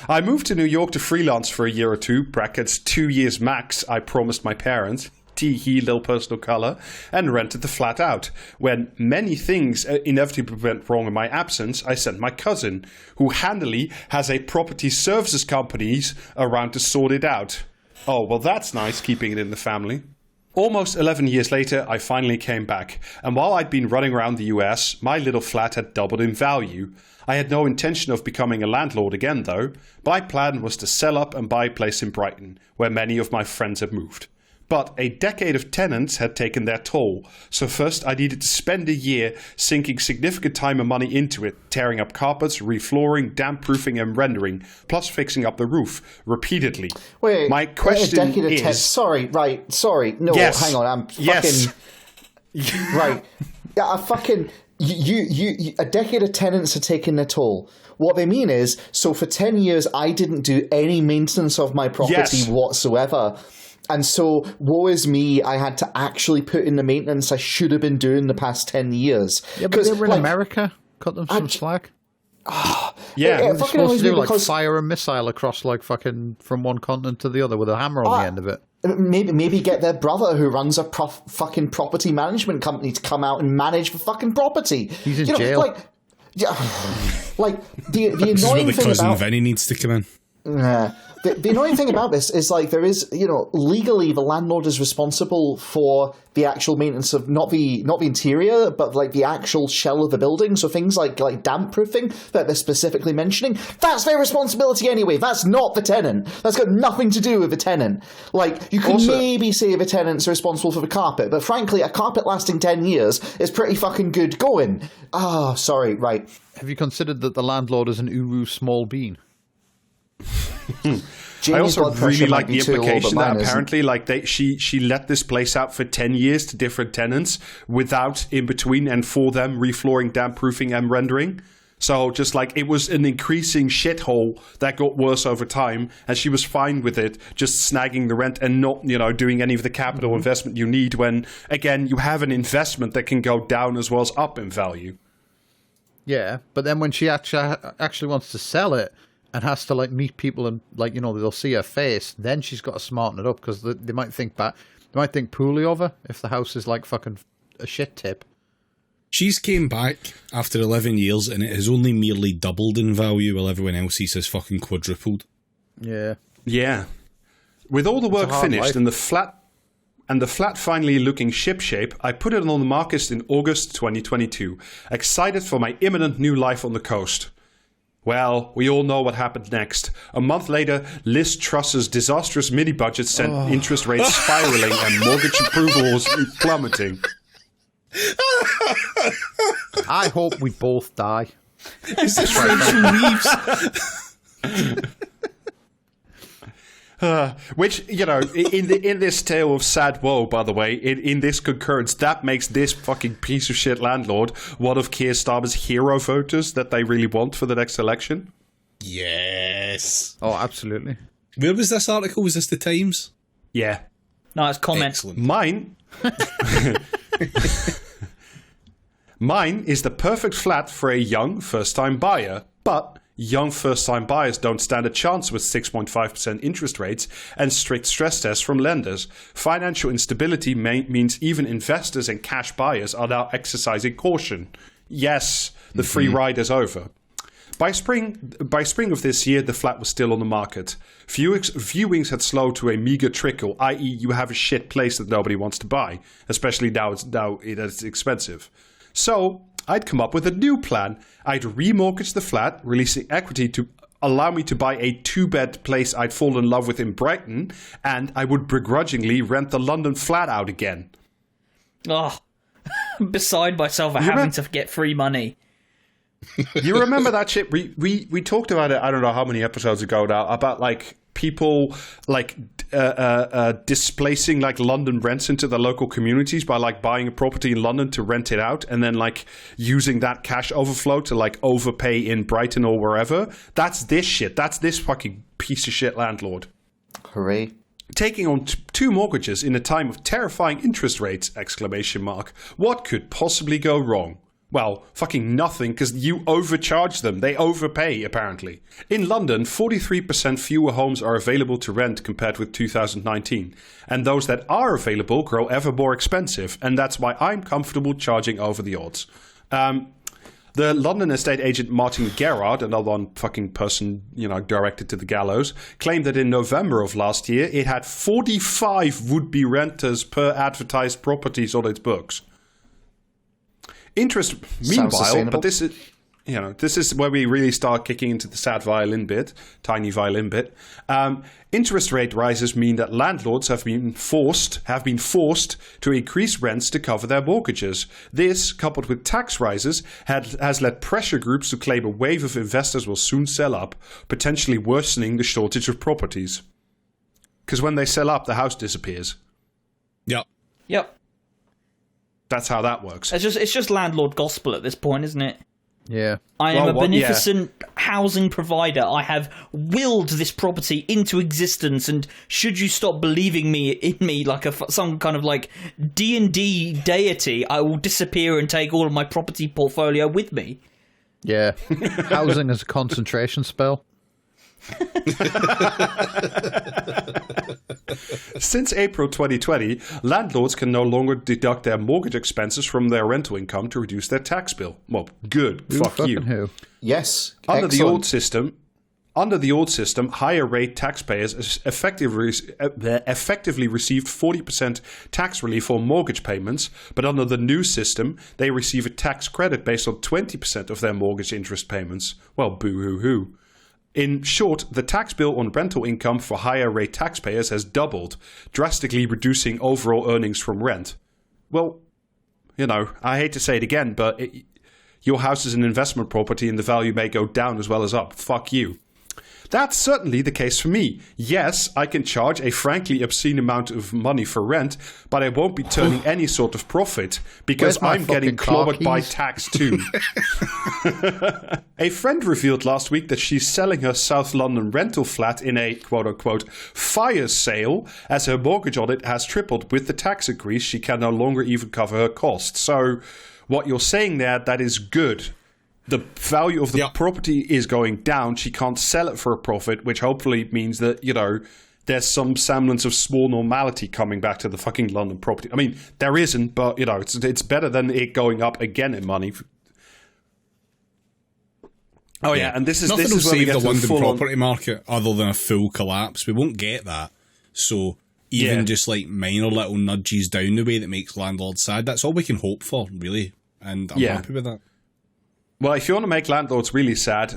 I moved to New York to freelance for a year or two, brackets 2 years max, I promised my parents, tee-hee, little personal colour, and rented the flat out. When many things inevitably went wrong in my absence, I sent my cousin, who handily has a property services company around to sort it out. Oh, well, that's nice, keeping it in the family. Almost 11 years later, I finally came back, and while I'd been running around the US, my little flat had doubled in value. I had no intention of becoming a landlord again, though. My plan was to sell up and buy a place in Brighton, where many of my friends had moved. But a decade of tenants had taken their toll, so first I needed to spend a year sinking significant time and money into it, tearing up carpets, reflooring, damp-proofing and rendering, plus fixing up the roof, repeatedly. Wait, my question a decade of is... Sorry, no, yes. Hang on, I'm fucking... Yes. Right. Yeah, I fucking... You, a decade of tenants are taking their toll. What they mean is, so for 10 years I didn't do any maintenance of my property whatsoever. And so, woe is me, I had to actually put in the maintenance I should have been doing the past 10 years. Yeah, but they were in America. Cut them some slack. Yeah, it fucking annoys me like because fire a missile across like fucking from one continent to the other with a hammer on the end of it. maybe get their brother who runs a fucking property management company to come out and manage the fucking property. He's in jail. Like the This is where annoying the thing cousin about Vinny needs to come in. the annoying thing about this is like there is, legally the landlord is responsible for the actual maintenance of not the interior, but like the actual shell of the building. So things like damp proofing that they're specifically mentioning, that's their responsibility anyway. That's not the tenant. That's got nothing to do with the tenant. Like you could maybe say the tenants are responsible for the carpet, but frankly, a carpet lasting 10 years is pretty fucking good going. Sorry, right. Have you considered that the landlord is an Uru small bean? I also really like the too low, implication but that mine apparently she let this place out for 10 years to different tenants without in between and for them reflooring, damp proofing and rendering. So just like it was an increasing shithole that got worse over time, and she was fine with it, just snagging the rent and not, doing any of the capital investment you need when, again, you have an investment that can go down as well as up in value. Yeah, but then when she actually wants to sell it and has to like meet people and like, they'll see her face, then she's got to smarten it up because they might think poorly of her if the house is like fucking a shit tip. She's came back after 11 years and it has only merely doubled in value while everyone else's has fucking quadrupled. Yeah. Yeah. With all the work finished life. and the flat finally looking shipshape, I put it on the market in August 2022, excited for my imminent new life on the coast. Well, we all know what happened next. A month later, Liz Truss's disastrous mini-budget sent interest rates spiraling and mortgage approvals plummeting. I hope we both die. Is this Rachel Reeves? Which, in this tale of sad woe, by the way, in this concurrence, that makes this fucking piece of shit landlord one of Keir Starmer's hero voters that they really want for the next election. Yes. Oh, absolutely. Where was this article? Was this the Times? Yeah. No, it's comment. Excellent. Mine is the perfect flat for a young first-time buyer, but young first-time buyers don't stand a chance with 6.5% interest rates and strict stress tests from lenders. Financial instability means even investors and cash buyers are now exercising caution. Yes, the free ride is over. By spring of this year, the flat was still on the market. Viewings had slowed to a meager trickle, i.e. you have a shit place that nobody wants to buy, especially now it's expensive. So I'd come up with a new plan. I'd remortgage the flat, releasing equity to allow me to buy a 2-bed place I'd fallen in love with in Brighton, and I would begrudgingly rent the London flat out again. Oh, beside myself for having to get free money. You remember that shit? We talked about it, I don't know how many episodes ago now, about like people like displacing like London rents into the local communities by like buying a property in London to rent it out and then like using that cash overflow to like overpay in Brighton or wherever. That's this shit. That's this fucking piece of shit landlord. Hooray. Taking on 2 mortgages in a time of terrifying interest rates, ! What could possibly go wrong? Well, fucking nothing, because you overcharge them. They overpay, apparently. In London, 43% fewer homes are available to rent compared with 2019. And those that are available grow ever more expensive, and that's why I'm comfortable charging over the odds. The London estate agent Martin Gerrard, another one fucking person, directed to the gallows, claimed that in November of last year, it had 45 would-be renters per advertised properties on its books. Meanwhile, but this is where we really start kicking into the sad tiny violin bit. Interest rate rises mean that landlords have been forced to increase rents to cover their mortgages. This, coupled with tax rises, has led pressure groups to claim a wave of investors will soon sell up, potentially worsening the shortage of properties. Because when they sell up, the house disappears. Yep. That's how that works. It's just landlord gospel at this point, isn't it? Yeah. I am a beneficent housing provider. I have willed this property into existence, and should you stop believing in me like some kind of like D&D deity, I will disappear and take all of my property portfolio with me. Yeah. Housing is a concentration spell. Since April 2020, landlords can no longer deduct their mortgage expenses from their rental income to reduce their tax bill. Well, good. Fuck you. Who? Yes. Under excellent. the old system, higher rate taxpayers effectively received 40% tax relief on mortgage payments, but under the new system, they receive a tax credit based on 20% of their mortgage interest payments. Well, boo-hoo-hoo. In short, the tax bill on rental income for higher rate taxpayers has doubled, drastically reducing overall earnings from rent. Well, I hate to say it again, but your house is an investment property and the value may go down as well as up. Fuck you. That's certainly the case for me. Yes, I can charge a frankly obscene amount of money for rent, but I won't be turning any sort of profit because I'm getting clobbered by tax too. A friend revealed last week that she's selling her South London rental flat in a quote-unquote fire sale as her mortgage on it has tripled. With the tax increase, she can no longer even cover her costs. So what you're saying there, that is good. The value of the property is going down. She can't sell it for a profit, which hopefully means that, there's some semblance of small normality coming back to the fucking London property. I mean, there isn't, but, it's better than it going up again in money. Oh, yeah, and this is nothing this will is where we save get the to London property market other than a full collapse. We won't get that. So even just like minor little nudges down the way that makes landlords sad, that's all we can hope for, really. And I'm happy with that. Well, if you want to make landlords really sad,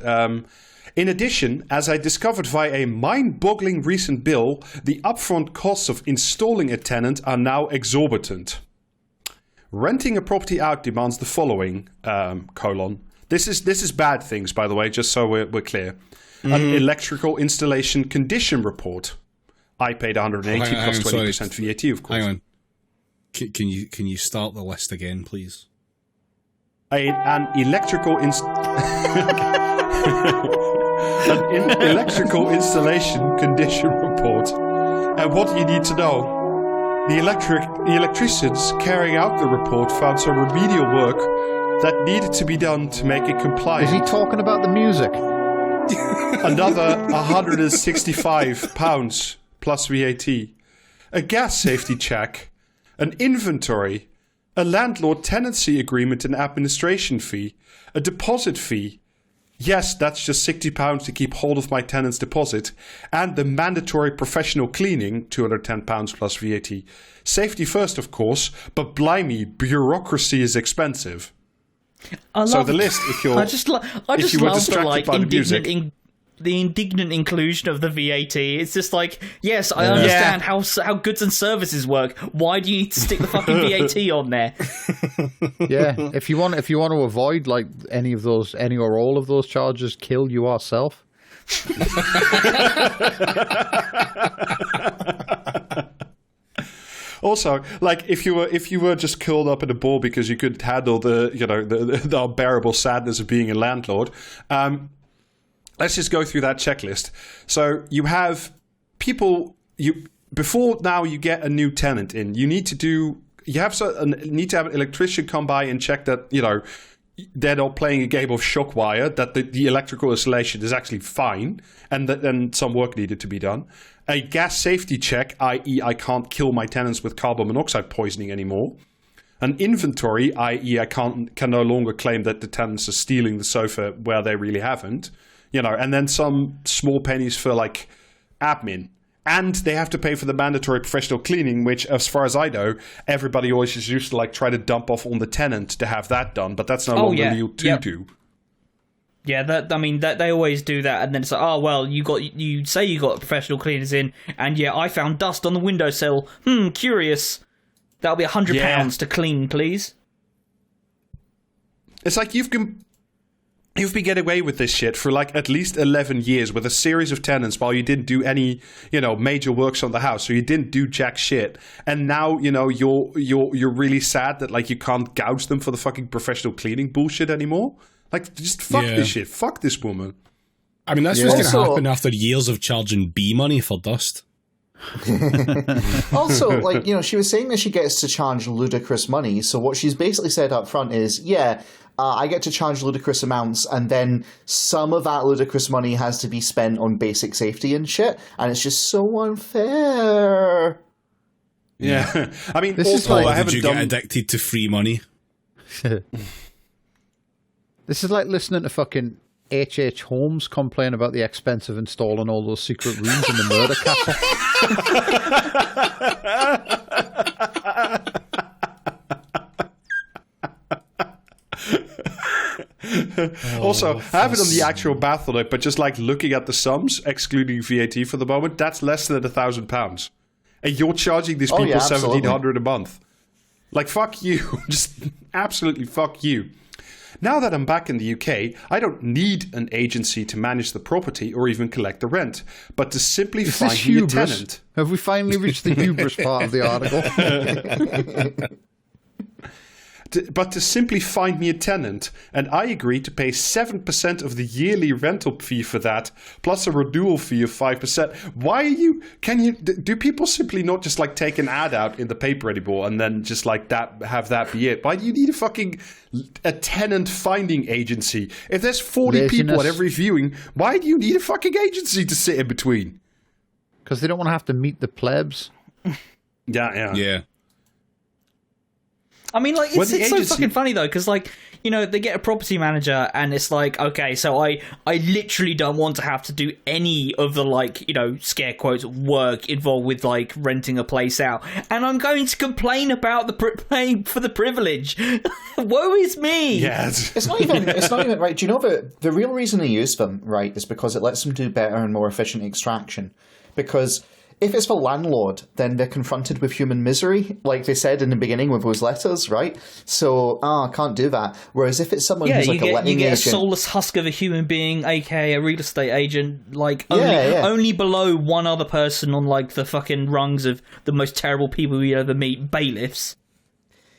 in addition, as I discovered via a mind-boggling recent bill, the upfront costs of installing a tenant are now exorbitant. Renting a property out demands the following, : This is bad things, by the way, just so we're clear. An electrical installation condition report. I paid 180 plus 20% VAT, of course. Hang on. Can you start the list again, please? An electrical installation condition report. And what you need to know, the electricians carrying out the report found some remedial work that needed to be done to make it compliant. Is he talking about the music? Another £165 plus VAT. A gas safety check. An inventory. A landlord tenancy agreement and administration fee, a deposit fee. Yes, that's just £60 to keep hold of my tenant's deposit, and the mandatory professional cleaning, £210 plus VAT. Safety first, of course, but blimey, bureaucracy is expensive. So the list, if you're, I just love the indignant inclusion of the VAT. It's just like, yes, I understand how goods and services work. Why do you need to stick the fucking VAT on there? Yeah, if you want to avoid like any or all of those charges, kill yourself. Also, like if you were just curled up in a ball because you couldn't handle the unbearable sadness of being a landlord. Let's just go through that checklist. So you have people. Before now you get a new tenant in. You need to have an electrician come by and check that they're not playing a game of shock wire. That the electrical installation is actually fine, and then some work needed to be done. A gas safety check, i.e., I can't kill my tenants with carbon monoxide poisoning anymore. An inventory, i.e., I can no longer claim that the tenants are stealing the sofa where they really haven't. And then some small pennies for like admin. And they have to pay for the mandatory professional cleaning, which, as far as I know, everybody always just used to like try to dump off on the tenant to have that done, but that's no longer legal to do. Yeah, they always do that, and then it's like, oh well, you say you got professional cleaners in, and I found dust on the windowsill. Curious. That'll be £100 to clean, please. It's like you've been getting away with this shit for like at least 11 years with a series of tenants while you didn't do any, major works on the house. So you didn't do jack shit. And now, you're really sad that like you can't gouge them for the fucking professional cleaning bullshit anymore. Like, just fuck this shit. Fuck this woman. I mean, that's what's going to happen after years of charging B money for dust. Also, like, she was saying that she gets to charge ludicrous money. So what she's basically said up front is, I get to charge ludicrous amounts, and then some of that ludicrous money has to be spent on basic safety and shit, and it's just so unfair. Yeah. I mean, this also, is like, did you get addicted to free money? This is like listening to fucking H.H. Holmes complain about the expense of installing all those secret rooms in the murder castle. Also, I have it on the actual Battle.net, but just like looking at the sums, excluding VAT for the moment, that's less than £1,000. And you're charging these people $1,700 a month. Like, fuck you. Just absolutely fuck you. Now that I'm back in the UK, I don't need an agency to manage the property or even collect the rent, but to simply find me a tenant. Have we finally reached the hubris part of the article? But to simply find me a tenant, and I agree to pay 7% of the yearly rental fee for that, plus a renewal fee of 5%. Why are you? Do people simply not just like take an ad out in the paper anymore and then just like that have that be it? Why do you need a tenant finding agency? If there's 40 people at every viewing, why do you need a fucking agency to sit in between? Because they don't want to have to meet the plebs. Yeah. I mean, like, it's so fucking funny, though, because, like, they get a property manager, and it's like, okay, so I literally don't want to have to do any of the, like, scare quotes, work involved with, like, renting a place out. And I'm going to complain about paying for the privilege. Woe is me! Yes. It's not even right. Do you know that the real reason they use them, right, is because it lets them do better and more efficient extraction. Because if it's for landlord, then they're confronted with human misery, like they said in the beginning with those letters, right? So, I can't do that. Whereas if it's someone who's like a letting agent... you get a soulless husk of a human being, aka a real estate agent, like only below one other person on like the fucking rungs of the most terrible people you ever meet, bailiffs.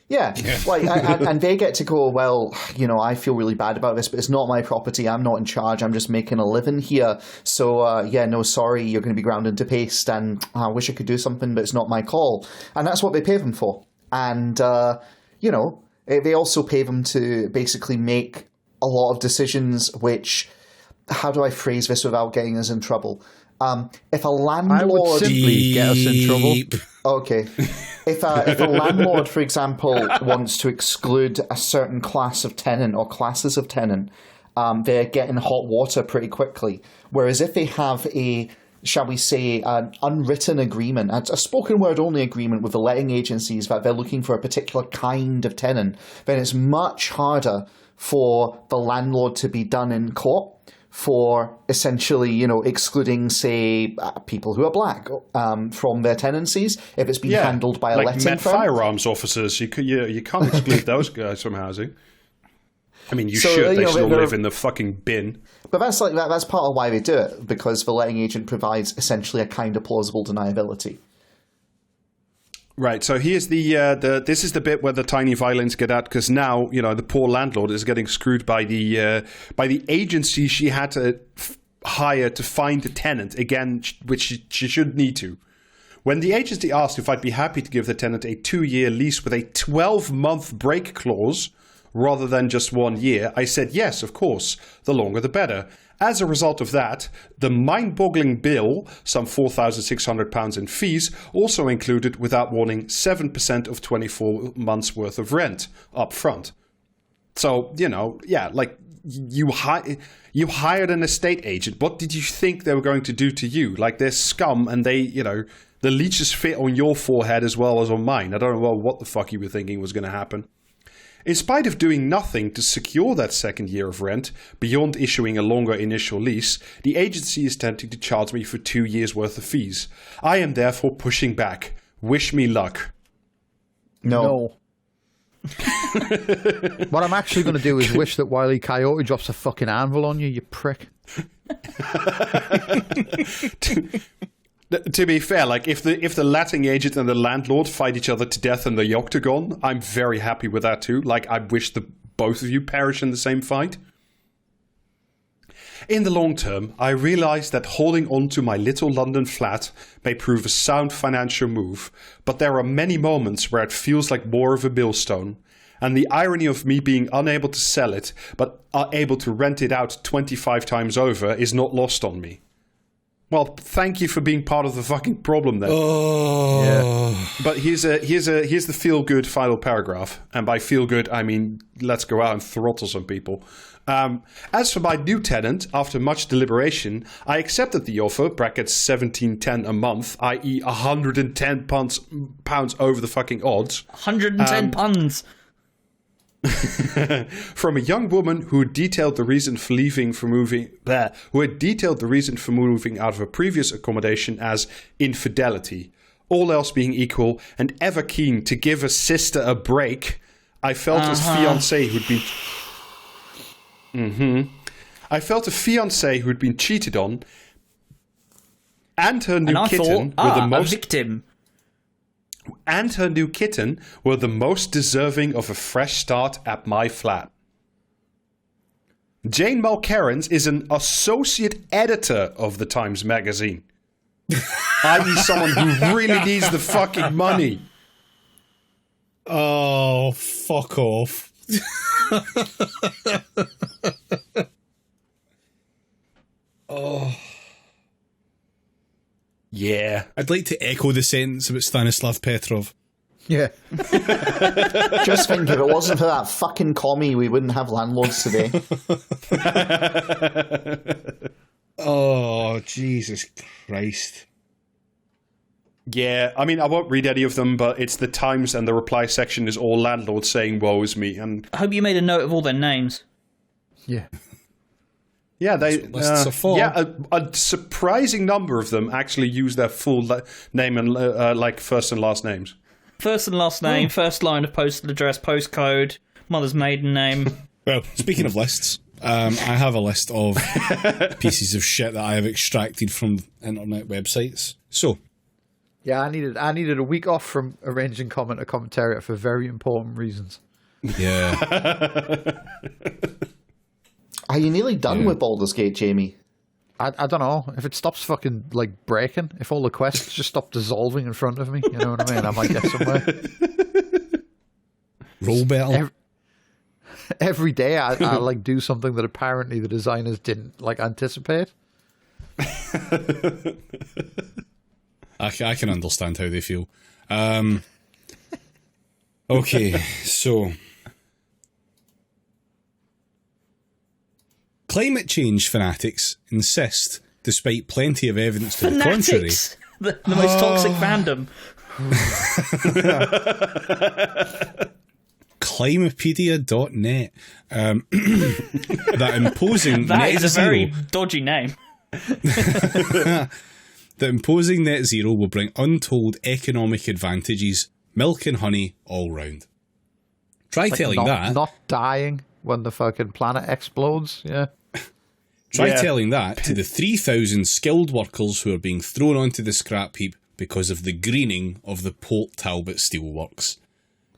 Yeah, like, and they get to go, well, I feel really bad about this, but it's not my property. I'm not in charge. I'm just making a living here. So, no, sorry, you're going to be ground into paste, and I wish I could do something, but it's not my call. And that's what they pay them for. And, they also pay them to basically make a lot of decisions which, how do I phrase this without getting us in trouble? If a landlord... I would simply get us in trouble. Okay. If a landlord, for example, wants to exclude a certain class of tenant or classes of tenant, they're getting hot water pretty quickly. Whereas if they have shall we say, an unwritten agreement, a spoken word only agreement with the letting agencies that they're looking for a particular kind of tenant, then it's much harder for the landlord to be done in court for essentially, excluding, say, people who are black from their tenancies if it's been handled by a letting firm. Like firearms officers, you can't exclude those guys from housing. I mean, you should. They should live in the fucking bin. But that's that's part of why they do it, because the letting agent provides essentially a kind of plausible deniability. Right, so here's this is the bit where the tiny violins get out, because now, the poor landlord is getting screwed by the agency she had to hire to find a tenant, again, which she shouldn't need to. When the agency asked if I'd be happy to give the tenant a 2-year lease with a 12-month break clause rather than just 1 year, I said yes, of course, the longer the better. As a result of that, the mind-boggling bill, some £4,600 in fees, also included, without warning, 7% of 24 months' worth of rent up front. So, you hired an estate agent. What did you think they were going to do to you? Like, they're scum, and they, the leeches fit on your forehead as well as on mine. I don't know what the fuck you were thinking was going to happen. In spite of doing nothing to secure that second year of rent, beyond issuing a longer initial lease, the agency is attempting to charge me for 2 years' worth of fees. I am therefore pushing back. Wish me luck. No. What I'm actually going to do is wish that Wile E. Coyote drops a fucking anvil on you, you prick. To be fair, like if the letting agent and the landlord fight each other to death in the octagon, I'm very happy with that too. Like, I wish both of you perish in the same fight. In the long term, I realize that holding on to my little London flat may prove a sound financial move, but there are many moments where it feels like more of a millstone. And the irony of me being unable to sell it, but able to rent it out 25 times over is not lost on me. Well, thank you for being part of the fucking problem then. Oh. Yeah. But here's the feel-good final paragraph. And by feel-good, I mean, let's go out and throttle some people. As for my new tenant, after much deliberation, I accepted the offer, brackets $17.10 a month, i.e. £110 over the fucking odds. 110 puns. From a young woman who had detailed the reason for moving out of a previous accommodation as infidelity. All else being equal, and ever keen to give a sister a break, I felt as fiancé who'd been. I felt a fiancé who'd been cheated on, and her new kitten were the most a victim. And her new kitten were the most deserving of a fresh start at my flat. Jane Mulkerrins is an associate editor of the Times magazine. i.e. someone who really needs the fucking money. Oh, fuck off. Oh. Yeah. I'd like to echo the sentence about Stanislav Petrov. Yeah. Just think, if it wasn't for that fucking commie, we wouldn't have landlords today. Oh, Jesus Christ. Yeah, I mean, I won't read any of them, but it's the Times and the reply section is all landlords saying, woe is me. And I hope you made a note of all their names. Yeah. yeah, they lists are full. a surprising number of them actually use their full name and like first and last names. First and last name, first line of postal address, postcode, mother's maiden name. Well, speaking of lists, I have a list of pieces of shit that I have extracted from internet websites. So, yeah, I needed a week off from arranging comment or commentariat for very important reasons. Yeah. Are you nearly done with Baldur's Gate, Jamie? I don't know. If it stops fucking, like, breaking, if all the quests just stop dissolving in front of me, you know what I mean? I might get somewhere. Roll better. Every day I like, do something that apparently the designers didn't, like, anticipate. I can understand how they feel. Okay, so... Climate change fanatics insist, despite plenty of evidence to the contrary... The most toxic fandom. Climapedia.net that imposing That net is a zero, very dodgy name. that imposing net zero will bring untold economic advantages, milk and honey all round. Try Like telling not dying when the fucking planet explodes, yeah. Try telling that to the 3,000 skilled workers who are being thrown onto the scrap heap because of the greening of the Port Talbot Steelworks.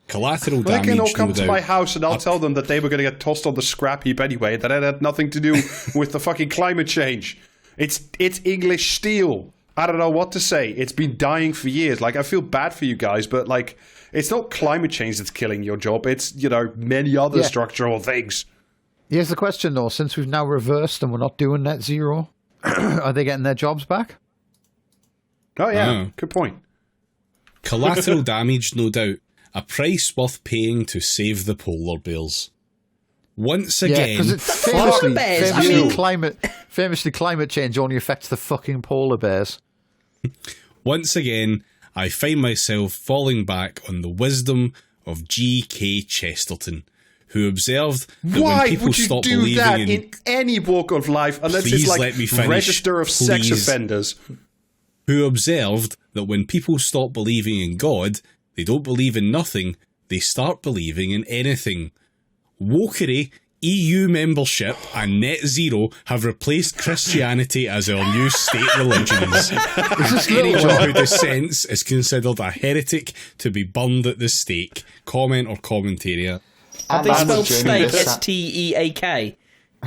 Collateral Well, damage, they can all come no to doubt. my house and I'll tell them that they were going to get tossed on the scrap heap anyway, that it had nothing to do with the fucking climate change. It's English steel. I don't know what to say. It's been dying for years. Like, I feel bad for you guys, but, like, it's not climate change that's killing your job. It's, you know, many other structural things. Here's the question, though. Since we've now reversed and we're not doing net zero, are they getting their jobs back? Oh, yeah. Good point. Collateral damage, no doubt. A price worth paying to save the polar bears. Once again... because Polar bears, I mean- famously, climate change only affects the fucking polar bears. Once again, I find myself falling back on the wisdom of G.K. Chesterton, who observed that Why when people would you stop do believing that in... in any walk of life, unless Please it's like let me finish. register of sex Please. offenders? Who observed that when people stop believing in God, they don't believe in nothing, they start believing in anything. Wokery, EU membership and net zero have replaced Christianity as our new state religions. Anyone who dissents is considered a heretic to be burned at the stake. Comment or commentariat. Have they spelled Jamie, steak S-T-E-A-K?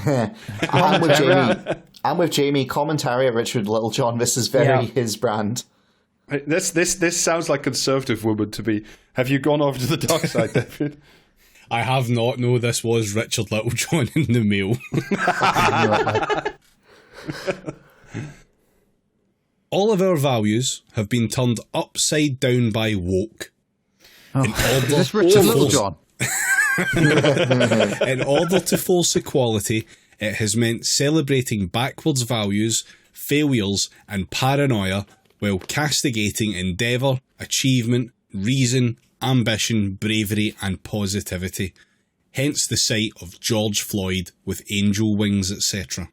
I'm with Jamie. I'm with Jamie. Commentary at Richard Littlejohn. This is very his brand. This sounds like conservative woman to me. Have you gone over to the dark side, David? I have not. No, this was Richard Littlejohn in the mail. All of our values have been turned upside down by woke. Is this Richard Littlejohn? In order to force equality, it has meant celebrating backwards values, failures, and paranoia while castigating endeavour, achievement, reason, ambition, bravery, and positivity. Hence the sight of George Floyd with angel wings, etc.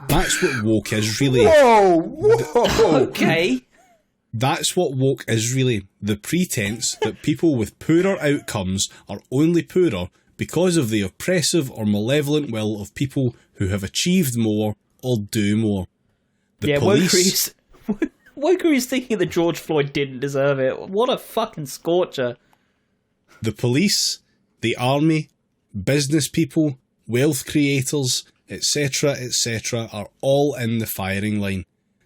That's what woke is really. Whoa! Okay. That's what woke is really. The pretense that people with poorer outcomes are only poorer because of the oppressive or malevolent will of people who have achieved more or do more. The police... Woker is thinking that George Floyd didn't deserve it. What a fucking scorcher. The police, the army, business people, wealth creators, etc., are all in the firing line.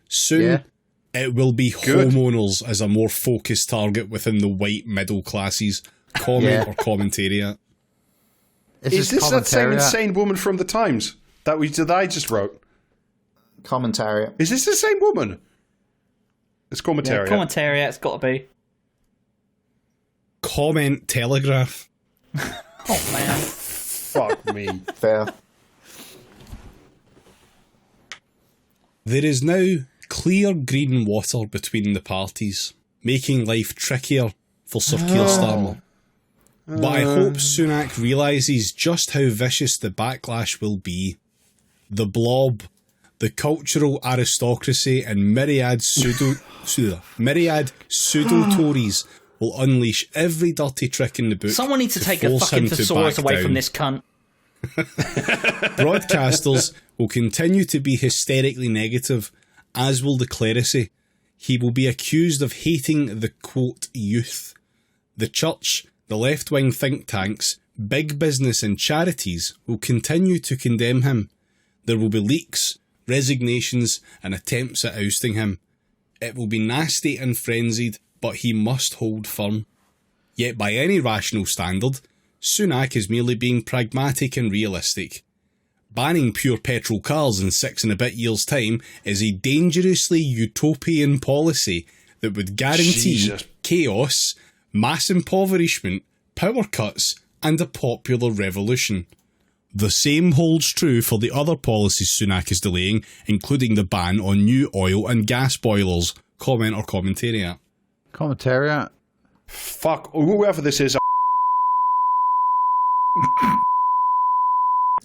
Soon, it will be homeowners as a more focused target within the white middle classes. Comment or commentariat. Is this that same insane woman from the Times that I just wrote? Commentariat. Is this the same woman? It's commentariat. Yeah, commentariat's got to be. Comment Telegraph. Oh, man. Fuck me. Fair. There is now clear green water between the parties, making life trickier for Sir Keir Starmer. But I hope Sunak realises just how vicious the backlash will be. The blob, the cultural aristocracy, and myriad pseudo-Tories will unleash every dirty trick in the book. Someone needs to take a fucking thesaurus away from this cunt. Broadcasters will continue to be hysterically negative, as will the clerisy. He will be accused of hating the, quote, youth. The church, the left-wing think tanks, big business and charities will continue to condemn him. There will be leaks, resignations and attempts at ousting him. It will be nasty and frenzied, but he must hold firm. Yet by any rational standard, Sunak is merely being pragmatic and realistic. Banning pure petrol cars in 6 and a bit years' time is a dangerously utopian policy that would guarantee chaos, mass impoverishment, power cuts, and a popular revolution. The same holds true for the other policies Sunak is delaying, including the ban on new oil and gas boilers. Comment or commentariat. Commentariat. Fuck, whoever this is.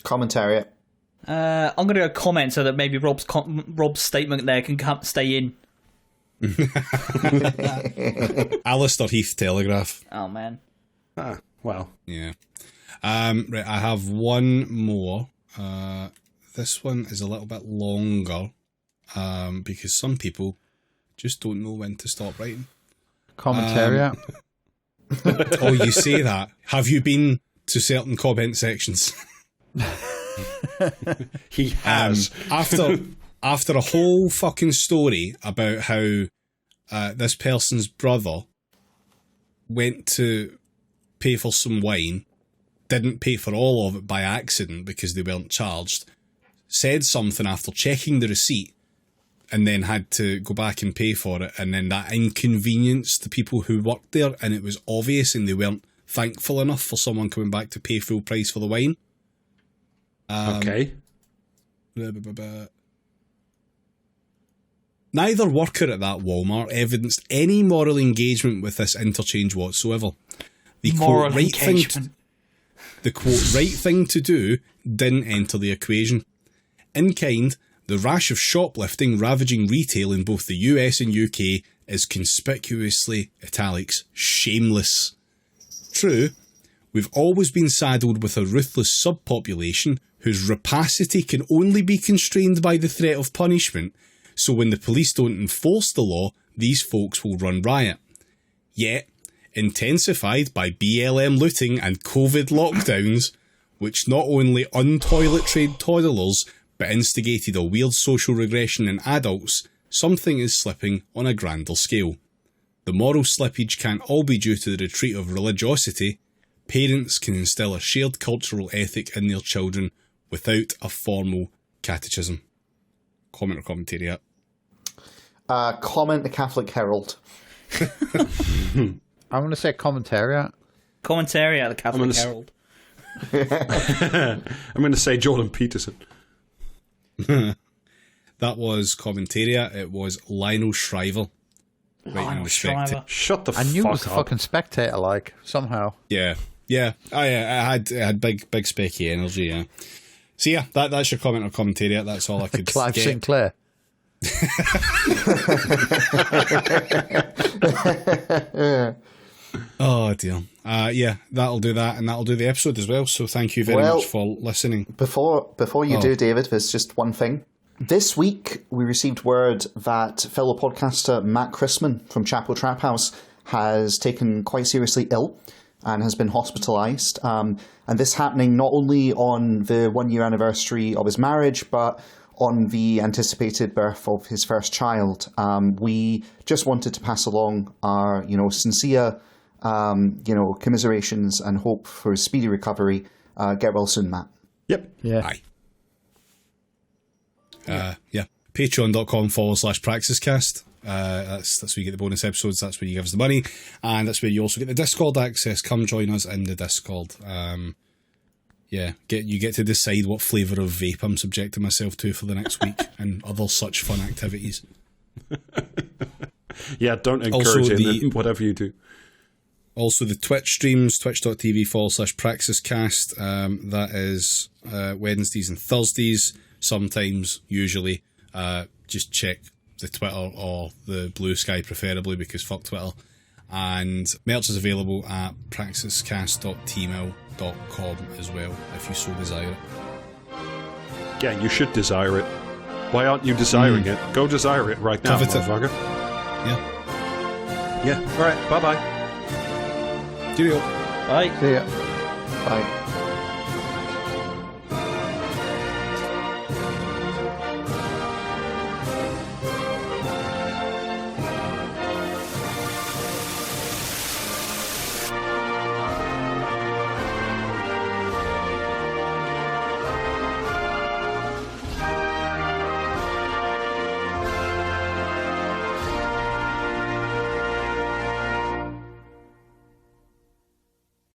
Commentariat. I'm going to go comment so that maybe Rob's statement there can stay in. Alistair Heath Telegraph. Oh, man. Ah, well. Yeah. Right, I have one more. This one is a little bit longer because some people just don't know when to stop writing. Commentariat. Oh, you say that. Have you been to certain comment sections? He has. After a whole fucking story about how this person's brother went to pay for some wine, didn't pay for all of it by accident because they weren't charged, said something after checking the receipt, and then had to go back and pay for it, and then that inconvenienced the people who worked there, and it was obvious and they weren't thankful enough for someone coming back to pay full price for the wine. Okay. Neither worker at that Walmart evidenced any moral engagement with this interchange whatsoever. The quote, right thing to do didn't enter the equation. In kind, the rash of shoplifting ravaging retail in both the US and UK is conspicuously, italics, shameless. True, we've always been saddled with a ruthless subpopulation whose rapacity can only be constrained by the threat of punishment, so when the police don't enforce the law, these folks will run riot. Yet, intensified by BLM looting and COVID lockdowns, which not only untoilet-trained toddlers, but instigated a weird social regression in adults, something is slipping on a grander scale. The moral slippage can't all be due to the retreat of religiosity. Parents can instill a shared cultural ethic in their children without a formal catechism. Comment or commentary? Comment the Catholic Herald. I'm going to say commentariat. Commentariat, the Catholic Herald. I'm going to say Jordan Peterson. That was commentariat. It was Lionel Shriver. Lionel Shriver. Shut the fuck up. I knew it was the fucking Spectator, like, somehow. Yeah. It had big specky energy. Yeah. So yeah, that's your comment or commentariat. That's all I could Clive get. Sinclair. Oh dear. Yeah, that'll do that, and that'll do the episode as well. So thank you very much for listening. Before you do, David, there's just one thing. This week, we received word that fellow podcaster Matt Chrisman from Chapel Trap House has taken quite seriously ill and has been hospitalised. And this happening not only on the 1 year anniversary of his marriage, but on the anticipated birth of his first child. We just wanted to pass along our, sincere, commiserations and hope for his speedy recovery. Get well soon, Matt. Yep. Yeah. Aye. Yeah. Patreon.com/PraxisCast. That's where you get the bonus episodes. That's where you give us the money, and that's where you also get the Discord access. Come join us in the Discord. You get to decide what flavour of vape I'm subjecting myself to for the next week and other such fun activities. Yeah, don't encourage it in whatever you do. Also, the Twitch streams, twitch.tv/PraxisCast. That is Wednesdays and Thursdays. Sometimes, usually, just check the Twitter or the Blue Sky preferably, because fuck Twitter. And merch is available at praxiscast.tmail.com as well, if you so desire it. Yeah, you should desire it. Why aren't you desiring it? Go desire it right now, motherfucker. Yeah. Alright, bye-bye. Cheerio. Bye. See ya. Bye.